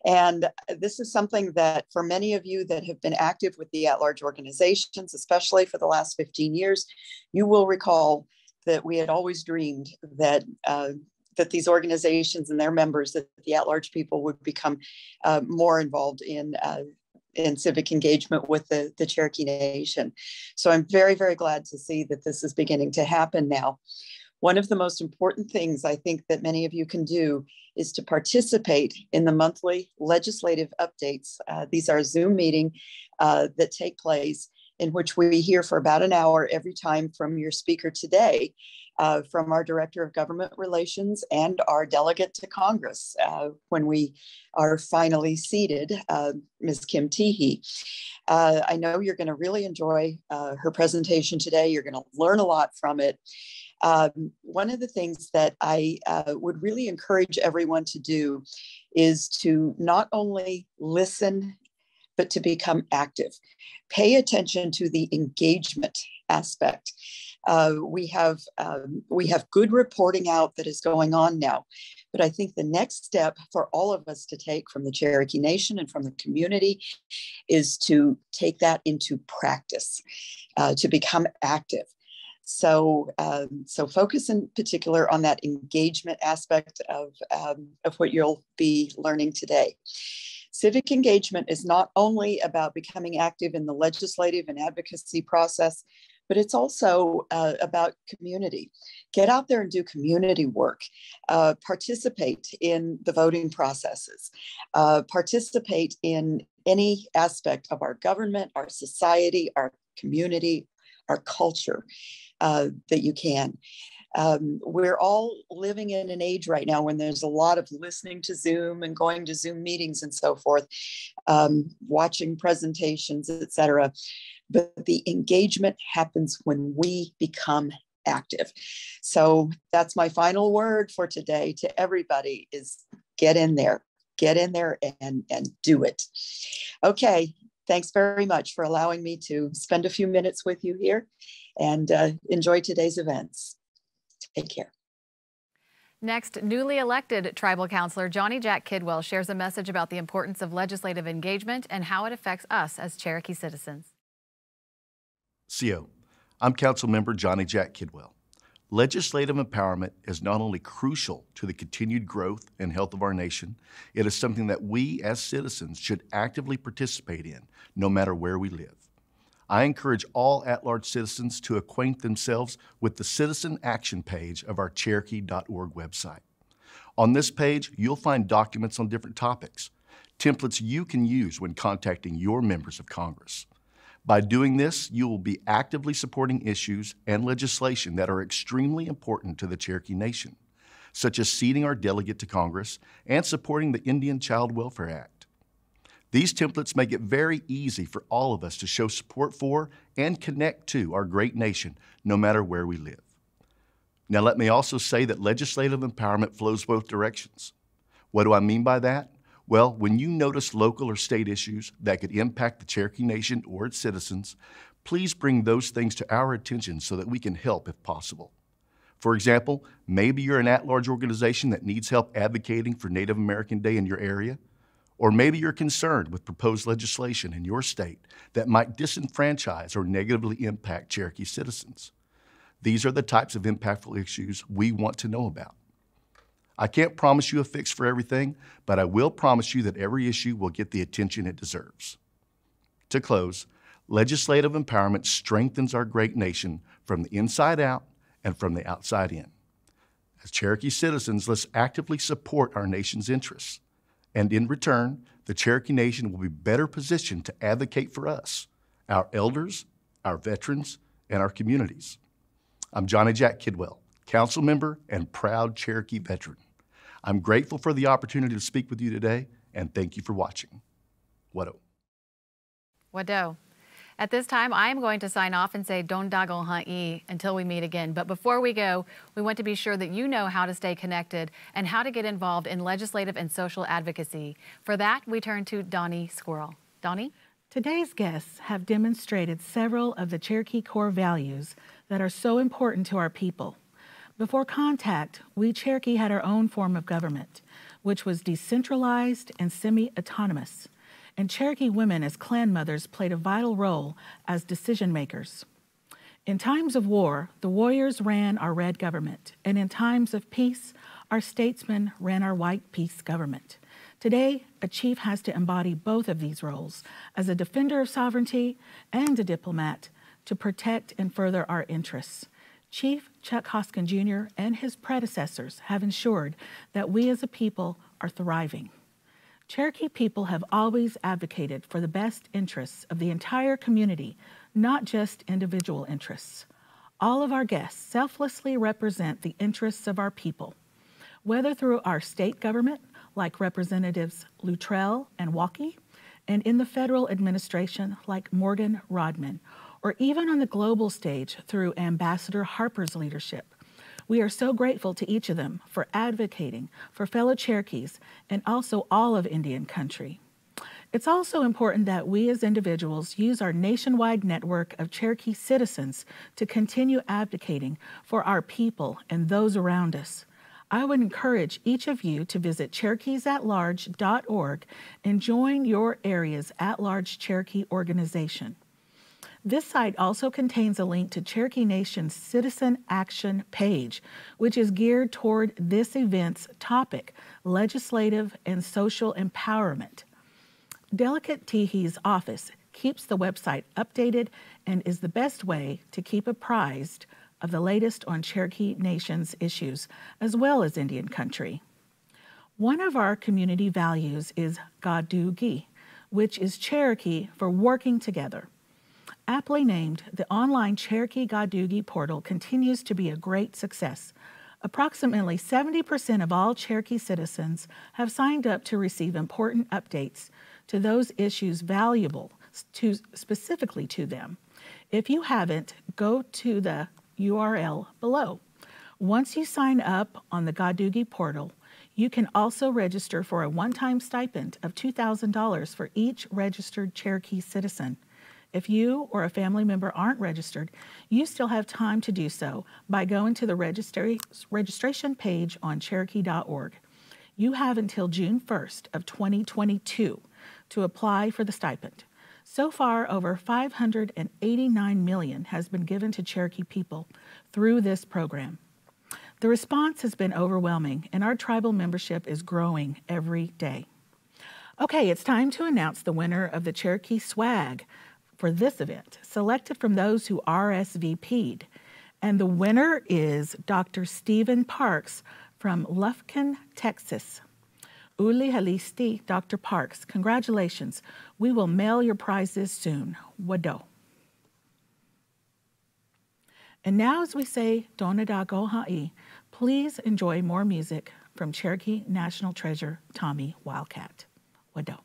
Speaker 14: And this is something that for many of you that have been active with the at-large organizations, especially for the last 15 years, you will recall that we had always dreamed that that these organizations and their members, that the at-large people would become more involved in civic engagement with the Cherokee Nation. So I'm very, very glad to see that this is beginning to happen now. One of the most important things I think that many of you can do is to participate in the monthly legislative updates. These are Zoom meetings that take place in which we hear for about an hour every time from your speaker today, from our Director of Government Relations and our delegate to Congress when we are finally seated, Ms. Kim Teehee. I know you're going to really enjoy her presentation today. You're going to learn a lot from it. One of the things that I would really encourage everyone to do is to not only listen, but to become active. Pay attention to the engagement aspect. We have good reporting out that is going on now, but I think the next step for all of us to take from the Cherokee Nation and from the community is to take that into practice, to become active. So focus in particular on that engagement aspect of what you'll be learning today. Civic engagement is not only about becoming active in the legislative and advocacy process, but it's also about community. Get out there and do community work. Participate in the voting processes. Participate in any aspect of our government, our society, our community, our culture that you can. We're all living in an age right now when there's a lot of listening to Zoom and going to Zoom meetings and so forth, watching presentations, etc. But the engagement happens when we become active. So that's my final word for today to everybody is get in there and do it. Okay. Thanks very much for allowing me to spend a few minutes with you here and enjoy today's events. Take care.
Speaker 1: Next, newly elected tribal councilor Johnny Jack Kidwell shares a message about the importance of legislative engagement and how it affects us as Cherokee citizens.
Speaker 15: CO, I'm Council Member Johnny Jack Kidwell. Legislative empowerment is not only crucial to the continued growth and health of our nation, it is something that we as citizens should actively participate in, no matter where we live. I encourage all at-large citizens to acquaint themselves with the Citizen Action page of our Cherokee.org website. On this page, you'll find documents on different topics, templates you can use when contacting your members of Congress. By doing this, you will be actively supporting issues and legislation that are extremely important to the Cherokee Nation, such as seating our delegate to Congress and supporting the Indian Child Welfare Act. These templates make it very easy for all of us to show support for and connect to our great nation, no matter where we live. Now, let me also say that legislative empowerment flows both directions. What do I mean by that? Well, when you notice local or state issues that could impact the Cherokee Nation or its citizens, please bring those things to our attention so that we can help if possible. For example, maybe you're an at-large organization that needs help advocating for Native American Day in your area, or maybe you're concerned with proposed legislation in your state that might disenfranchise or negatively impact Cherokee citizens. These are the types of impactful issues we want to know about. I can't promise you a fix for everything, but I will promise you that every issue will get the attention it deserves. To close, legislative empowerment strengthens our great nation from the inside out and from the outside in. As Cherokee citizens, let's actively support our nation's interests. And in return, the Cherokee Nation will be better positioned to advocate for us, our elders, our veterans, and our communities. I'm Johnny Jack Kidwell, council member and proud Cherokee veteran. I'm grateful for the opportunity to speak with you today, and thank you for watching. Wado.
Speaker 1: Wado. At this time, I am going to sign off and say Don Dago Ha'i until we meet again. But before we go, we want to be sure that you know how to stay connected and how to get involved in legislative and social advocacy. For that, we turn to Donnie Squirrel. Donnie?
Speaker 16: Today's guests have demonstrated several of the Cherokee core values that are so important to our people. Before contact, we Cherokee had our own form of government, which was decentralized and semi-autonomous. And Cherokee women as clan mothers played a vital role as decision makers. In times of war, the warriors ran our red government, and in times of peace, our statesmen ran our white peace government. Today, a chief has to embody both of these roles as a defender of sovereignty and a diplomat to protect and further our interests. Chief Chuck Hoskin Jr. and his predecessors have ensured that we as a people are thriving. Cherokee people have always advocated for the best interests of the entire community, not just individual interests. All of our guests selflessly represent the interests of our people, whether through our state government, like Representatives Luttrell and Walkie, and in the federal administration, like Morgan Rodman, or even on the global stage through Ambassador Harper's leadership. We are so grateful to each of them for advocating for fellow Cherokees and also all of Indian country. It's also important that we as individuals use our nationwide network of Cherokee citizens to continue advocating for our people and those around us. I would encourage each of you to visit CherokeesAtLarge.org and join your area's at-large Cherokee organization. This site also contains a link to Cherokee Nation's Citizen Action page, which is geared toward this event's topic, legislative and social empowerment. Delegate Teehee's office keeps the website updated and is the best way to keep apprised of the latest on Cherokee Nation's issues, as well as Indian country. One of our community values is Gadugi, which is Cherokee for working together. Aptly named, the online Cherokee Gadugi portal continues to be a great success. Approximately 70% of all Cherokee citizens have signed up to receive important updates to those issues valuable specifically to them. If you haven't, go to the URL below. Once you sign up on the Gadugi portal, you can also register for a one-time stipend of $2,000 for each registered Cherokee citizen. If you or a family member aren't registered, you still have time to do so by going to the registration page on Cherokee.org. You have until June 1st of 2022 to apply for the stipend. So far, over $589 million has been given to Cherokee people through this program. The response has been overwhelming, and our tribal membership is growing every day. Okay, it's time to announce the winner of the Cherokee Swag for this event, selected from those who RSVP'd. And the winner is Dr. Stephen Parks from Lufkin, Texas. Uli Halisti, Dr. Parks, congratulations. We will mail your prizes soon. Wado. And now, as we say, Donada Goha'i, please enjoy more music from Cherokee National Treasure, Tommy Wildcat. Wado.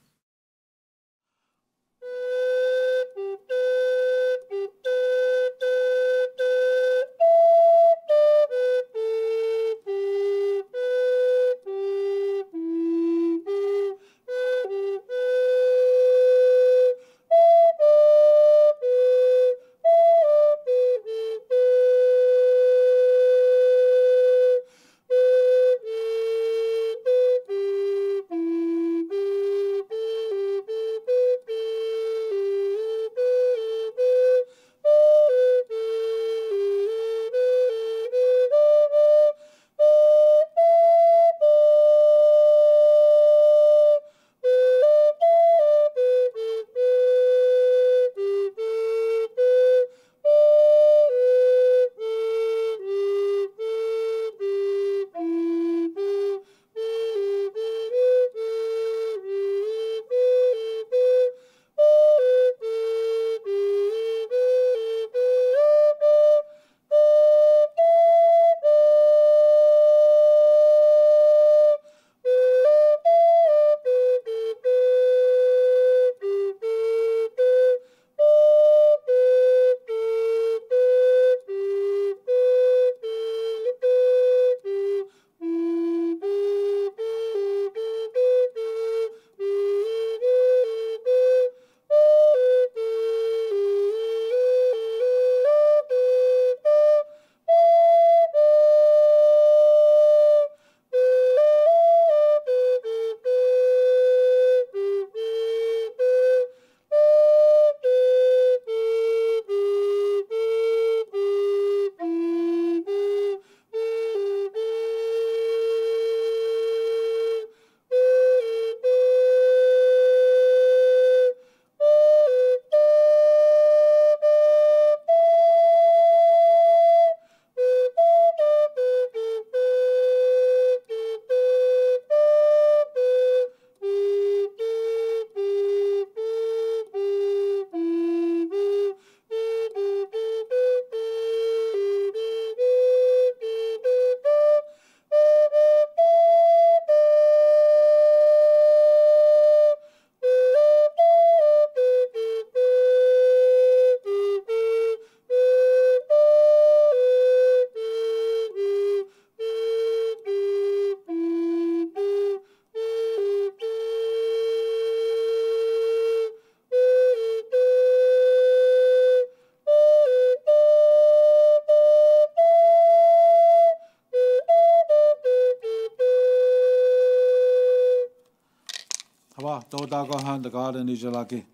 Speaker 17: Haba, do da go han the garden is lucky.